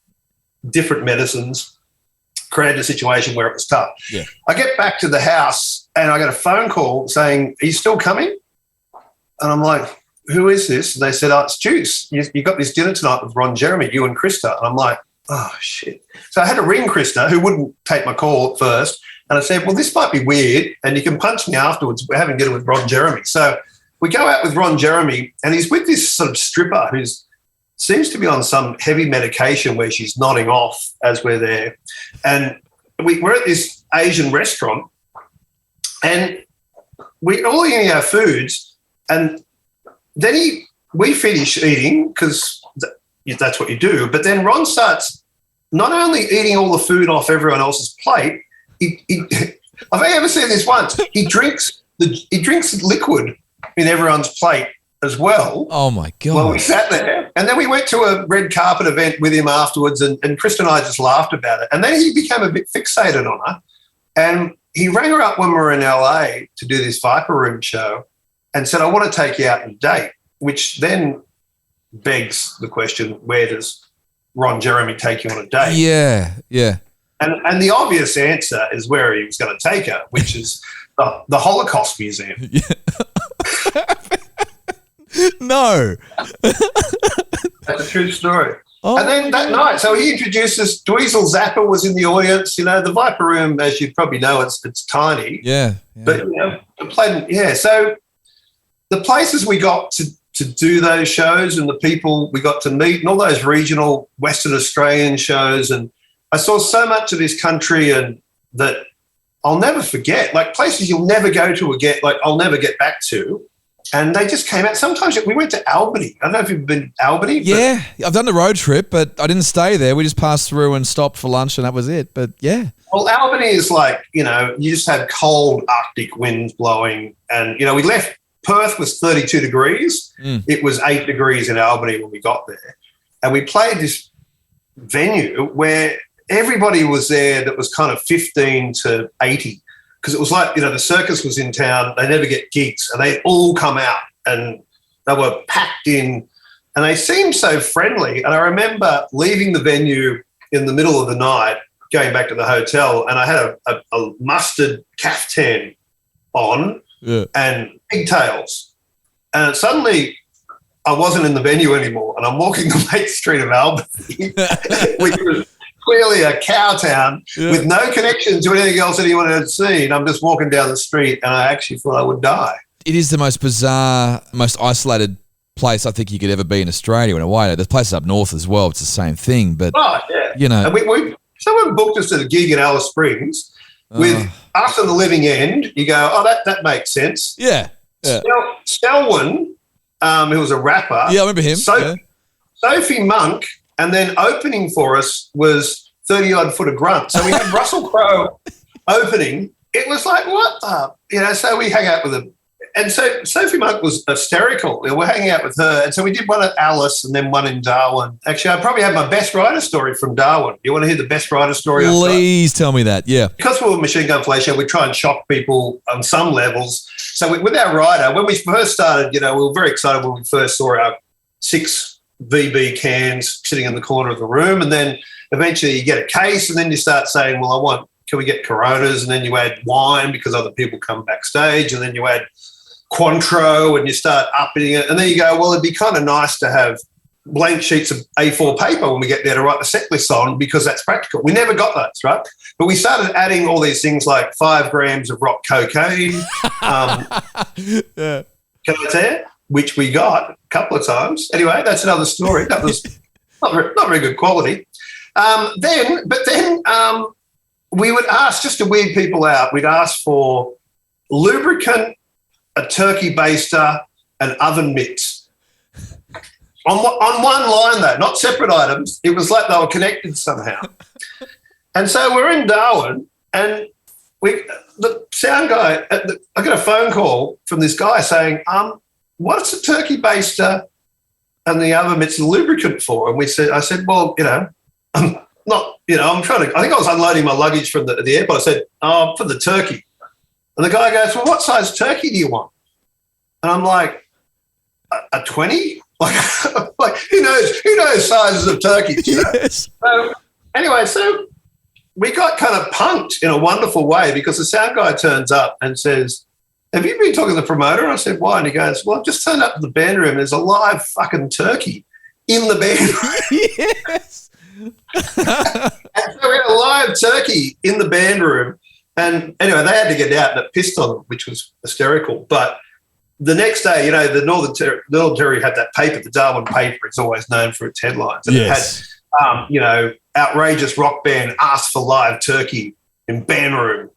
H: different medicines created a situation where it was tough.
B: Yeah.
H: I get back to the house and I get a phone call saying, are you still coming? And I'm like, who is this? And they said, it's Juice. You got this dinner tonight with Ron Jeremy, you and Krista. And I'm like, oh, shit. So I had to ring Krista, who wouldn't take my call at first. And I said, well, this might be weird, and you can punch me afterwards. We're having dinner with Ron Jeremy. So we go out with Ron Jeremy, and he's with this sort of stripper who seems to be on some heavy medication where she's nodding off as we're there. And we're at this Asian restaurant, and we're all eating our foods, and then we finish eating because that's what you do. But then Ron starts not only eating all the food off everyone else's plate, I've ever seen this once. He drinks liquid in everyone's plate as well.
B: Oh my God.
H: Well, we sat there, and then we went to a red carpet event with him afterwards, and Krista and I just laughed about it. And then he became a bit fixated on her, and he rang her up when we were in LA to do this Viper Room show and said, I want to take you out on a date, which then begs the question, where does Ron Jeremy take you on a date?
B: Yeah.
H: And the obvious answer is where he was going to take her, which is the Holocaust Museum.
B: No.
H: That's a true story.
B: Oh,
H: and then that night, so he introduced us. Dweezil Zappa was in the audience. You know, the Viper Room, as you probably know, it's tiny.
B: Yeah.
H: But, you know, so the places we got to do those shows and the people we got to meet and all those regional Western Australian shows, and I saw so much of this country and that I'll never forget, like places you'll never go to again, like I'll never get back to. And they just came out. Sometimes we went to Albany. I don't know if you've been to Albany.
B: Yeah, I've done the road trip, but I didn't stay there. We just passed through and stopped for lunch, and that was it. But yeah.
H: Well, Albany is like, you know, you just had cold Arctic winds blowing. And, you know, we left, Perth was 32 degrees. It was 8 degrees in Albany when we got there. And we played this venue where everybody was there that was kind of 15 to 80. Because it was like, you know, the circus was in town. They never get gigs, and they all come out, and they were packed in, and they seemed so friendly. And I remember leaving the venue in the middle of the night, going back to the hotel, and I had a mustard caftan on and pigtails. And suddenly I wasn't in the venue anymore, and I'm walking the main street of Albany, which was clearly a cow town with no connection to anything else anyone had seen. I'm just walking down the street, and I actually thought I would die.
B: It is the most bizarre, most isolated place I think you could ever be in Australia in a way. There's places up north as well. It's the same thing, but you know.
H: And someone booked us at a gig in Alice Springs with Us and the Living End. You go, oh, that makes sense.
B: Yeah.
H: Selwyn, who was a rapper.
B: Yeah, I remember him.
H: Sophie Monk. And then opening for us was 30-odd Foot of Grunt. So we had Russell Crowe opening. It was like, what the? You know, so we hung out with them. and so Sophie Monk was hysterical. We're hanging out with her. And so we did one at Alice and then one in Darwin. Actually, I probably have my best rider story from Darwin. You want to hear the best rider story?
B: Please tell me that, yeah.
H: Because we were Machine Gun Fellatio, we try and shock people on some levels. So with our rider, when we first started, we were very excited when we first saw our 6 VB cans sitting in the corner of the room. And then eventually you get a case and then you start saying, well, can we get Coronas? And then you add wine because other people come backstage. And then you add Cointreau and you start upping it. And then you go, well, it'd be kind of nice to have blank sheets of A4 paper when we get there to write the set list on because that's practical. We never got those, right? But we started adding all these things like 5 grams of rock cocaine.
B: Yeah.
H: Can I tell you? Which we got a couple of times. Anyway, that's another story. That was not very good quality. Then we would ask, just to weird people out, we'd ask for lubricant, a turkey baster, and oven mitts. On one line, though, not separate items. It was like they were connected somehow. And so we're in Darwin, and the sound guy, I got a phone call from this guy saying, what's a turkey baster and the oven mitts and lubricant for? And I said, well, I'm not, I'm trying to, I think I was unloading my luggage from the airport. I said, for the turkey. And the guy goes, well, what size turkey do you want? And I'm like, a 20? Like who knows sizes of turkeys,
B: Yes.
H: So anyway, we got kind of punked in a wonderful way because the sound guy turns up and says, have you been talking to the promoter? I said, why? And he goes, well, I've just turned up to the band room. There's a live fucking turkey in the band room.
B: Yes.
H: And so we had a live turkey in the band room. And anyway, they had to get out and it pissed on them, which was hysterical. But the next day, the Northern Territory had that paper, the Darwin paper. It's always known for its headlines. And
B: Yes.
H: it had, outrageous rock band asked for live turkey in band room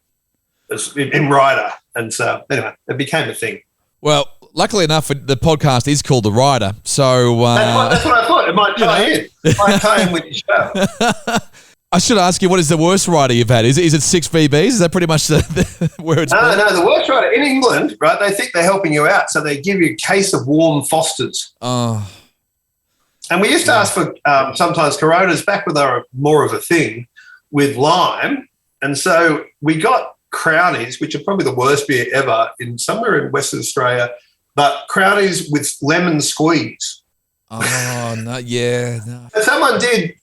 H: in Rider. And so anyway, it became a thing.
B: Well, luckily enough, the podcast is called The Rider. So
H: That's what I thought. It might tie in. It might tie in with your show.
B: I should ask you, what is the worst rider you've had? Is it 6 VBs? Is that pretty much where it's been?
H: No, the worst rider in England, right? They think they're helping you out, so they give you a case of warm Fosters.
B: Oh.
H: And we used to ask for sometimes Coronas back when they were more of a thing with lime. And so we got Crownies, which are probably the worst beer ever, somewhere in Western Australia, but Crownies with lemon squeeze.
B: Oh, no, yeah. No.
H: And someone did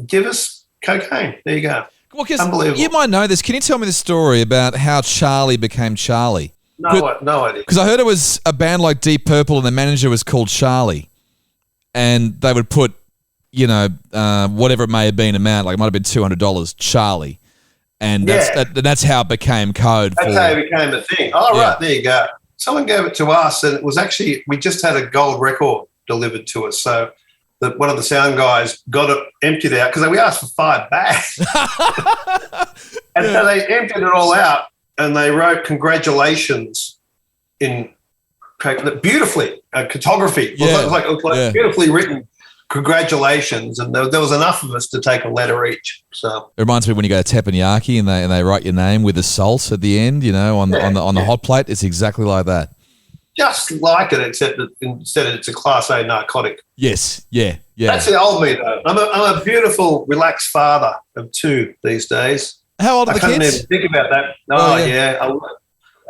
H: give us cocaine. There you go.
B: Well, because
H: Unbelievable.
B: you might know this. Can you tell me the story about how Charlie became Charlie?
H: No idea.
B: Because I heard it was a band like Deep Purple and the manager was called Charlie. And they would put, whatever it may have been amount, like it might have been $200, Charlie. And that's how it became code.
H: That's how it became a thing. Oh, right, there you go. Someone gave it to us, and it was actually, we just had a gold record delivered to us. So one of the sound guys got it emptied out because we asked for 5 bags. And so they emptied it all out, and they wrote congratulations in beautifully, cartography. It was like beautifully written congratulations, and there was enough of us to take a letter each. So
B: it reminds me when you go to teppanyaki and they write your name with a salt at the end, on the hot plate. It's exactly like that.
H: Just like it, except that instead it's a Class A narcotic.
B: Yes, yeah.
H: That's the old me, though. I'm a beautiful, relaxed father of 2 these days.
B: How old are the kids?
H: I can't even think about that. Oh,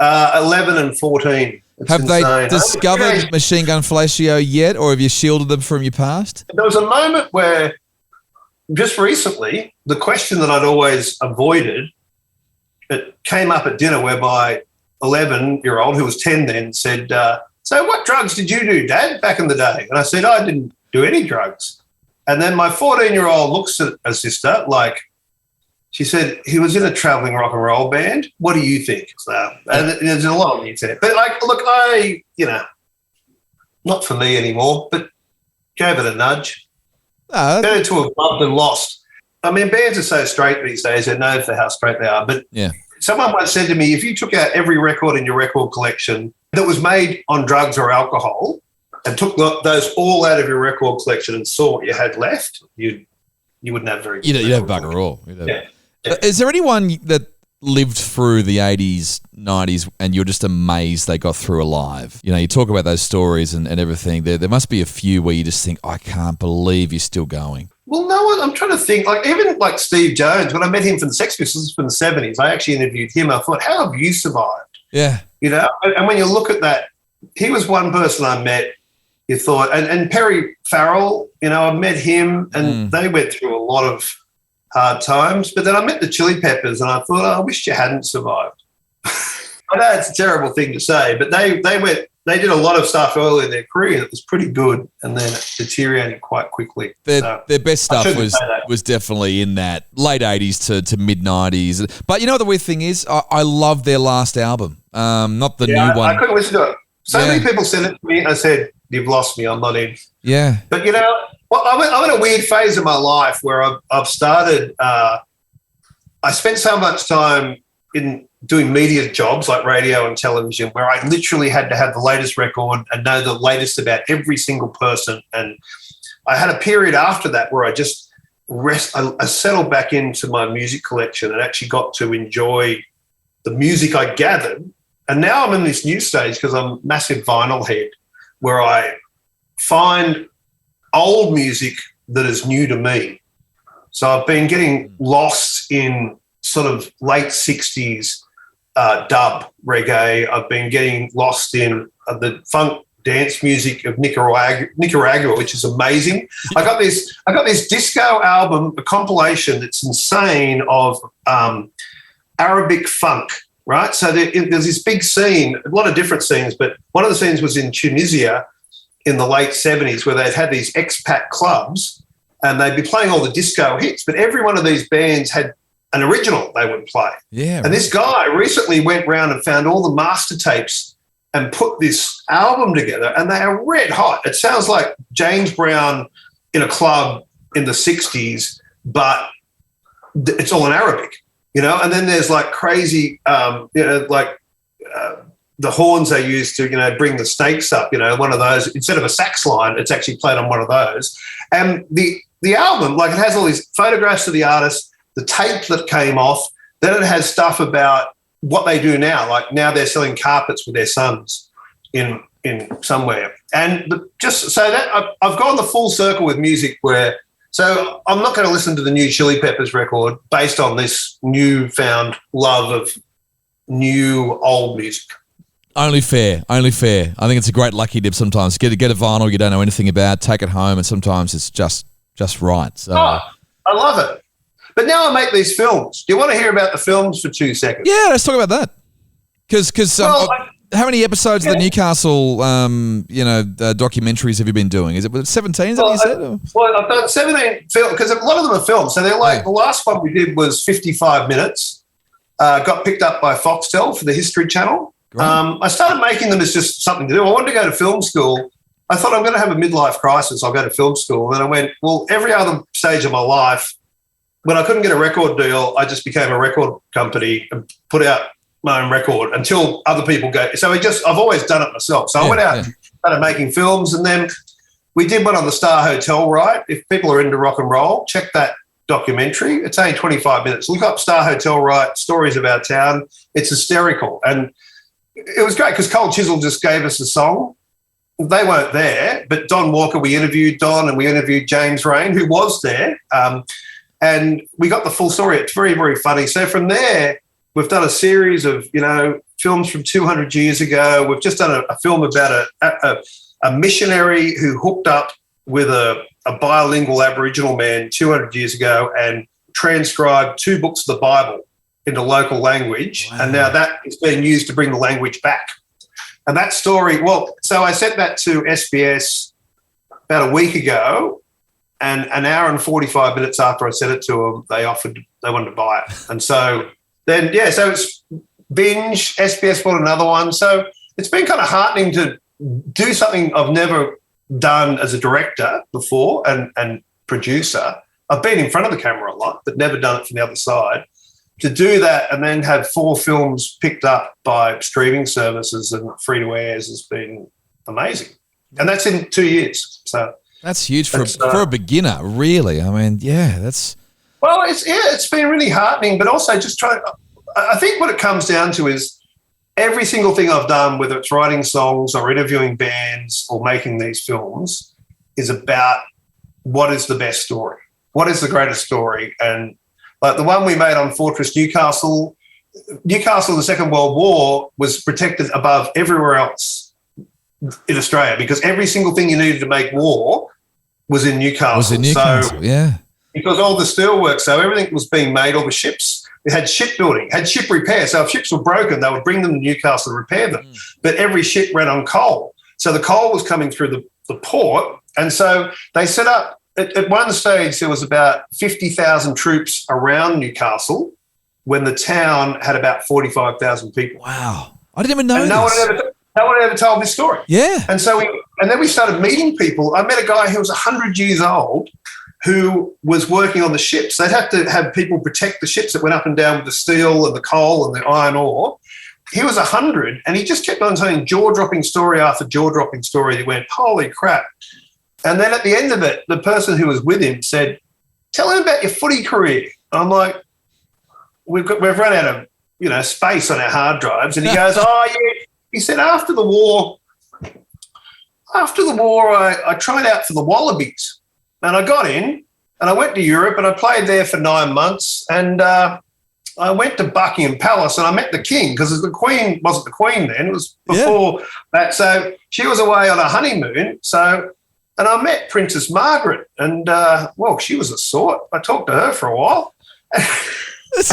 H: yeah. 11 and 14. It's
B: have
H: insane.
B: they discovered Machine Gun Fellatio yet, or have you shielded them from your past?
H: There was a moment where, just recently, the question that I'd always avoided, it came up at dinner whereby 11-year-old, who was 10 then, said, so what drugs did you do, Dad, back in the day? And I said, I didn't do any drugs. And then my 14-year-old looks at her sister like, she said, he was in a travelling rock and roll band. What do you think? So, and there's a lot of you said. But, not for me anymore, but gave it a nudge. Better to have loved than lost. I mean, bands are so straight these days, they're known for how straight they are. But someone once said to me, if you took out every record in your record collection that was made on drugs or alcohol and took those all out of your record collection and saw what you had left, you wouldn't have very good.
B: You'd have bugger all. Is there anyone that lived through the 80s, 90s, and you're just amazed they got through alive. You know, you talk about those stories and everything. There must be a few where you just think, I can't believe you're still going.
H: Well, no one. I'm trying to think. Like even like Steve Jones, when I met him from the Sex Pistols from the '70s, I actually interviewed him. I thought, how have you survived?
B: Yeah,
H: You know, and when you look at that, he was one person I met. You thought, and Perry Farrell, you know, I met him, and they went through a lot of hard times. But then I met the Chili Peppers, and I thought, I wish you hadn't survived. I know it's a terrible thing to say, but they did a lot of stuff early in their career that was pretty good, and then it deteriorated quite quickly.
B: Their best stuff was definitely in that late 80s to mid 90s. But you know what the weird thing is? I love their last album, not the new one.
H: I couldn't listen to it. So many people sent it to me, and I said, you've lost me, I'm not in.
B: Yeah.
H: But, you know, well, I'm in a weird phase of my life where I've started I spent so much time in doing media jobs like radio and television where I literally had to have the latest record and know the latest about every single person. And I had a period after that where I just I settled back into my music collection and actually got to enjoy the music I gathered. And now I'm in this new stage because I'm a massive vinyl head where I find old music that is new to me. So I've been getting lost in sort of late 60s dub reggae. I've been getting lost in the funk dance music of Nicaragua, which is amazing. I got this disco album, a compilation that's insane of Arabic funk, right? So there's this big scene, a lot of different scenes, but one of the scenes was in Tunisia in the late 70s where they'd had these expat clubs and they'd be playing all the disco hits, but every one of these bands had an original they would play.
B: Yeah.
H: And this guy recently went round and found all the master tapes and put this album together, and they are red hot. It sounds like James Brown in a club in the 60s, but it's all in Arabic, you know? And then there's like crazy, the horns they use to, you know, bring the snakes up, you know, one of those, instead of a sax line, it's actually played on one of those. And the album, like it has all these photographs of the artist, the tape that came off, then it has stuff about what they do now. Like now they're selling carpets with their sons in somewhere. And just so that I've gone the full circle with music where, so I'm not going to listen to the new Chili Peppers record based on this newfound love of new old music.
B: Only fair. I think it's a great lucky dip sometimes. Get a vinyl you don't know anything about, take it home, and sometimes it's just right. So
H: I love it. But now I make these films. Do you want to hear about the films for 2 seconds?
B: yeah, let's talk about that. Because how many episodes of the Newcastle, documentaries have you been doing? Is it 17? Is that what you said?
H: Well, I've done 17 films because a lot of them are films. So they're like the last one we did was 55 minutes. Got picked up by Foxtel for the History Channel. I started making them as just something to do. I wanted to go to film school. I thought I'm going to have a midlife crisis. I'll go to film school. And I went, well, every other stage of my life, when I couldn't get a record deal, I just became a record company and put out my own record until other people go. So I've always done it myself. So I went out and started making films, and then we did one on the Star Hotel, right? If people are into rock and roll, check that documentary. It's only 25 minutes. Look up Star Hotel, right? Stories of our town. It's hysterical. And it was great because Cold Chisel just gave us a song. They weren't there, but Don Walker, we interviewed Don and we interviewed James Rain, who was there. And we got the full story. It's very, very funny. So from there, we've done a series of, you know, films from 200 years ago. We've just done a film about a missionary who hooked up with a bilingual Aboriginal man 200 years ago and transcribed 2 books of the Bible into local language. Wow. And now that is being used to bring the language back. And that story, so I sent that to SBS about a week ago. And an hour and 45 minutes after I sent it to them, they wanted to buy it. And so then, so it's binge, SBS bought another one. So it's been kind of heartening to do something I've never done as a director before and producer. I've been in front of the camera a lot, but never done it from the other side. To do that and then have 4 films picked up by streaming services and free-to-airs has been amazing. And that's in 2 years. So
B: that's huge for a beginner, really. I mean, that's...
H: Well, it's been really heartening, but also just I think what it comes down to is every single thing I've done, whether it's writing songs or interviewing bands or making these films, is about what is the best story, what is the greatest story. And like the one we made on Fortress Newcastle in the Second World War was protected above everywhere else in Australia because every single thing you needed to make war was in Newcastle.
B: So, yeah.
H: Because all the steelwork, so everything was being made, all the ships, it had shipbuilding, had ship repair. So if ships were broken, they would bring them to Newcastle to repair them. But every ship ran on coal. So the coal was coming through the port. And so they set up, at one stage, there was about 50,000 troops around Newcastle when the town had about 45,000 people.
B: Wow. I didn't even know
H: and
B: this.
H: No one ever told this story.
B: Yeah.
H: And so then we started meeting people. I met a guy who was 100 years old who was working on the ships. They'd have to have people protect the ships that went up and down with the steel and the coal and the iron ore. He was 100 and he just kept on saying jaw-dropping story after jaw-dropping story. He went, holy crap. And then at the end of it, the person who was with him said, tell him about your footy career. I'm like, we've run out of, space on our hard drives. And he goes, oh, yeah. He said, after the war, I tried out for the Wallabies and I got in and I went to Europe and I played there for 9 months and I went to Buckingham Palace and I met the king because the Queen wasn't the Queen then. It was before that. So she was away on a honeymoon. And I met Princess Margaret and, she was a sort. I talked to her for a while.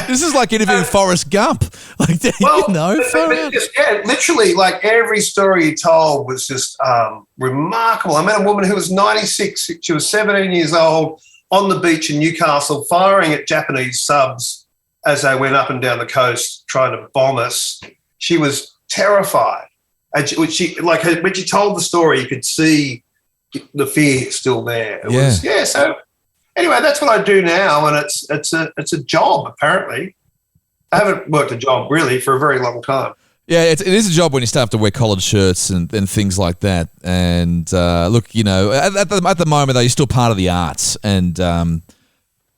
B: This is like interviewing Forrest Gump. Like,
H: literally, like every story he told was just remarkable. I met a woman who was 96. She was 17 years old on the beach in Newcastle, firing at Japanese subs as they went up and down the coast trying to bomb us. She was terrified. And when she told the story, you could see the fear still there. So anyway, that's what I do now, and it's a job apparently. I haven't worked a job really for a very long time.
B: Yeah, it is a job when you start to wear collared shirts and things like that. And look, at the moment though, you're still part of the arts, and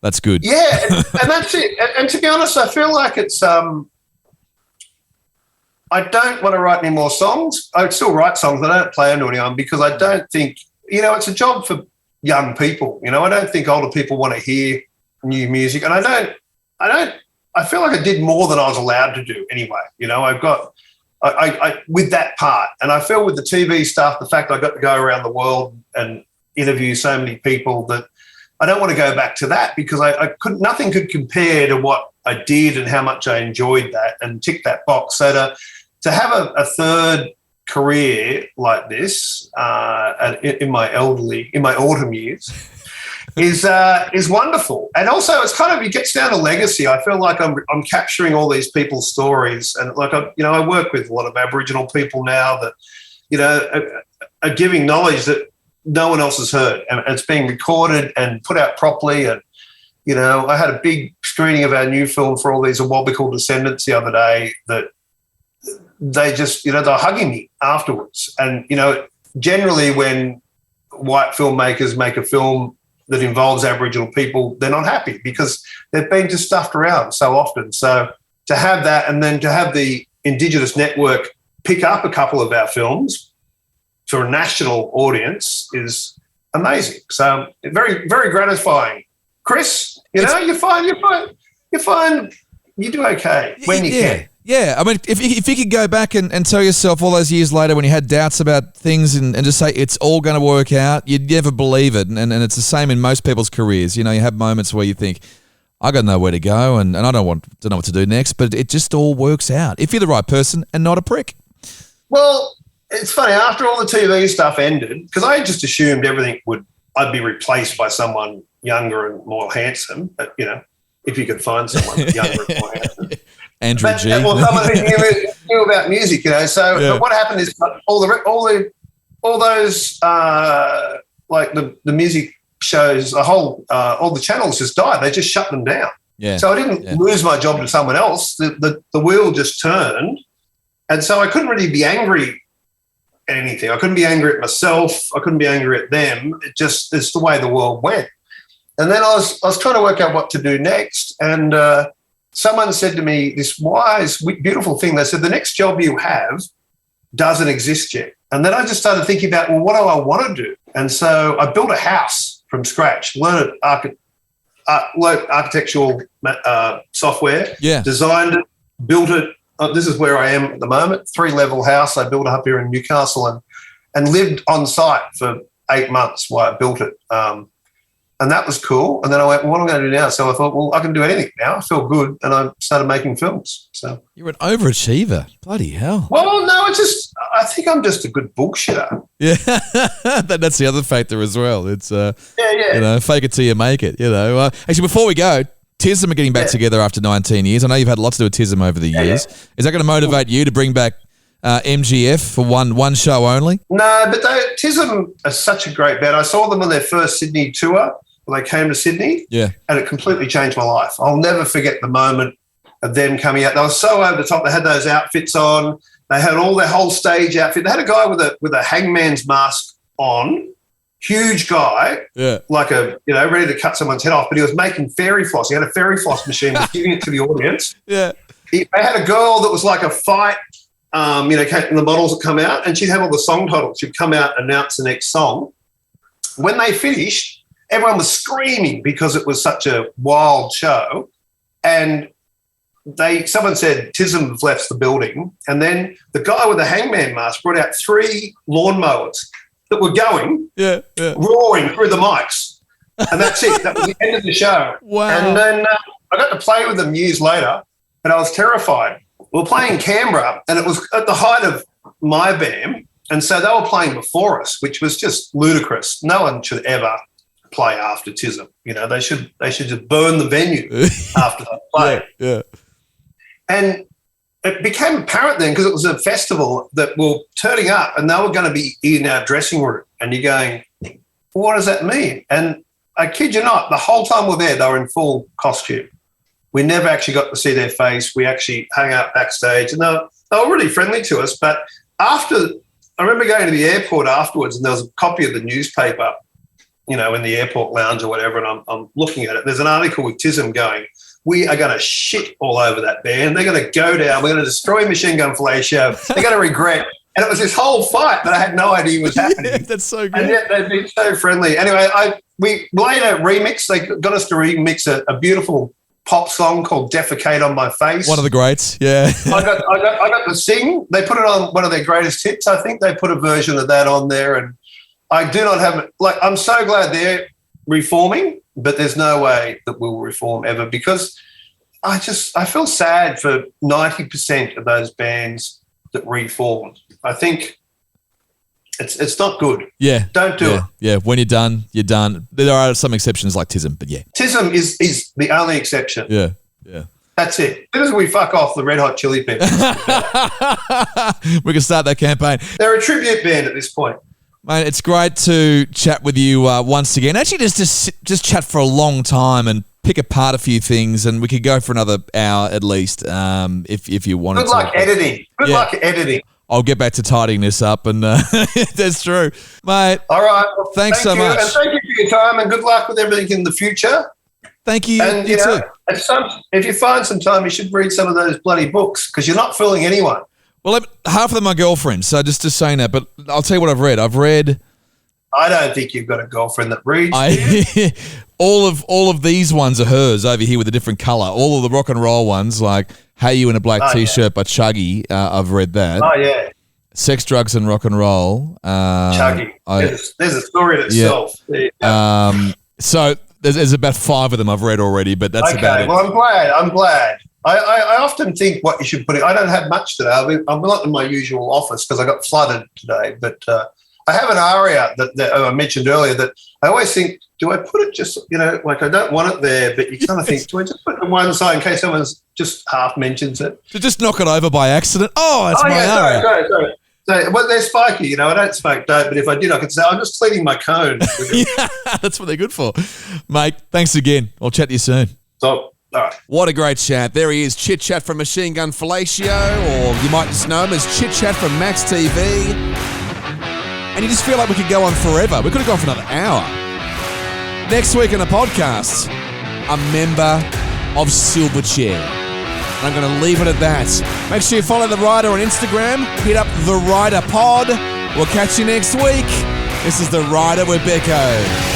B: that's good.
H: Yeah, and that's it. And to be honest, I feel like it's. I don't want to write any more songs. I still write songs. I don't plan on any because I don't think it's a job for young people. I don't think older people want to hear new music, and I feel like I did more than I was allowed to do anyway. I've got I with that part, and I feel with the TV stuff, the fact I got to go around the world and interview so many people that I don't want to go back to that because nothing could compare to what I did and how much I enjoyed that and tick that box. So to have a third career like this in my autumn years is wonderful. And also it's kind of, it gets down to legacy. I feel like I'm capturing all these people's stories, and like I work with a lot of Aboriginal people now that are giving knowledge that no one else has heard, and it's being recorded and put out properly. And I had a big screening of our new film for all these Awabakal descendants the other day that they just, they're hugging me afterwards. And, generally when white filmmakers make a film that involves Aboriginal people, they're not happy because they've been just stuffed around so often. So to have that, and then to have the Indigenous network pick up a couple of our films for a national audience is amazing. So very, very gratifying. Chris, you find you do okay when you can.
B: Yeah, I mean, if you could go back and tell yourself all those years later when you had doubts about things and just say it's all going to work out, you'd never believe it. And it's the same in most people's careers. You have moments where you think, I got nowhere to go and I don't know what to do next, but it just all works out if you're the right person and not a prick.
H: Well, it's funny, after all the TV stuff ended, because I just assumed I'd be replaced by someone younger and more handsome, but, if you could find someone younger and more handsome.
B: Andrew G.
H: Well, someone who knew about music, So but what happened is all those like the music shows, all the channels just died. They just shut them down. Yeah. So I didn't lose my job to someone else. The wheel just turned, and so I couldn't really be angry at anything. I couldn't be angry at myself. I couldn't be angry at them. It's the way the world went. And then I was trying to work out what to do next, and someone said to me this wise, beautiful thing. They said, the next job you have doesn't exist yet. And then I just started thinking about, well, what do I want to do? And so I built a house from scratch, learned architectural software, designed it, built it. This is where I am at the moment, 3-level house I built up here in Newcastle and lived on site for 8 months while I built it. And that was cool. And then I went, well, what am I going to do now? So I thought, well, I can do anything now. I feel good. And I started making films. So
B: You're an overachiever. Bloody hell.
H: Well, no, I think I'm just a good bullshitter.
B: Yeah, that's the other factor as well. It's,
H: yeah.
B: fake it till you make it, Actually, before we go, TISM are getting back together after 19 years. I know you've had lots to do with TISM over the years.
H: Yeah.
B: Is that going to motivate you to bring back MGF for one show only?
H: No, but TISM are such a great band. I saw them on their first Sydney tour when they came to Sydney, and it completely changed my life. I'll never forget the moment of them coming out. They were so over the top. They had those outfits on. They had all their whole stage outfit. They had a guy with a hangman's mask on, huge guy, like ready to cut someone's head off, but he was making fairy floss. He had a fairy floss machine, was giving it to the audience.
B: Yeah.
H: They had a girl that was like a fight, the models would come out, and she'd have all the song titles. She'd come out, announce the next song. When they finished, everyone was screaming because it was such a wild show. And someone said TISM have left the building, and then the guy with the hangman mask brought out 3 lawnmowers that were going, roaring through the mics. And that's it. That was the end of the show.
B: Wow.
H: And then I got to play with them years later, and I was terrified. We were playing Canberra, and it was at the height of my band, and so they were playing before us, which was just ludicrous. No one should ever play after TISM. They should just burn the venue after they play.
B: Yeah. And
H: it became apparent then, because it was a festival, that we were turning up and they were going to be in our dressing room, and you're going, well, what does that mean? And I kid you not, the whole time we're there, they were in full costume. We never actually got to see their face. We actually hung out backstage, and they were really friendly to us. But I remember going to the airport afterwards, and there was a copy of the newspaper, in the airport lounge or whatever, and I'm looking at it. There's an article with TISM going, we are going to shit all over that band. They're going to go down. We're going to destroy Machine Gun Fellatio. They're going to regret. And it was this whole fight that I had no idea was happening.
B: Yeah, that's so good.
H: And yet they've been so friendly. Anyway, we played a remix. They got us to remix a beautiful pop song called Defecate on My Face.
B: One of the greats, yeah.
H: I got to sing. They put it on one of their greatest hits. I think they put a version of that on there. And I do not have – I'm so glad they're reforming, but there's no way that we'll reform ever, because I feel sad for 90% of those bands that reformed. I think it's not good.
B: Yeah.
H: Don't do it.
B: Yeah, when you're done, you're done. There are some exceptions like TISM, but yeah.
H: TISM is the only exception.
B: Yeah.
H: That's it. As soon as we fuck off the Red Hot Chili Peppers.
B: We can start that campaign.
H: They're a tribute band at this point.
B: Mate, it's great to chat with you once again. Actually, just chat for a long time and pick apart a few things, and we could go for another hour at least if you wanted to.
H: Good luck editing. Good luck editing.
B: I'll get back to tidying this up, and that's true. Mate,
H: all right. Well,
B: thanks so much.
H: And thank you for your time, and good luck with everything in the future.
B: Thank you.
H: And,
B: you too.
H: If you find some time, you should read some of those bloody books, because you're not fooling anyone.
B: Well, half of them are girlfriends, so just saying that. But I'll tell you what I've read.
H: I don't think you've got a girlfriend that reads.
B: All of these ones are hers over here with a different colour. All of the rock and roll ones, like "Hey You in a Black T-Shirt" by Chuggy. I've read that.
H: Oh yeah.
B: Sex, Drugs, and Rock and Roll.
H: Chuggy. There's a story in itself.
B: Yeah. So there's about 5 of them I've read already, but that's about it.
H: Well, I'm glad. I often think what you should put in. I don't have much today. I'm not in my usual office because I got flooded today. But I have an aria that I mentioned earlier that I always think, do I put it just, like I don't want it there, but you kind of think, do I just put it on one side in case someone's just half mentions it?
B: To just knock it over by accident. Oh, that's my aria.
H: Sorry. So, well, they're spiky. I don't smoke dope, but if I did, I could say, I'm just cleaning my cone.
B: Yeah, that's what they're good for. Mate, thanks again. I'll chat to you soon.
H: So, all right.
G: What a great chat. There he is, Chit Chat from Machine Gun Fellatio, or you might just know him as Chit Chat from Max TV. And you just feel like we could go on forever. We could have gone for another hour. Next week on the podcast, a member of Silverchair. I'm going to leave it at that. Make sure you follow The Rider on Instagram. Hit up The Rider Pod. We'll catch you next week. This is The Rider with Becko.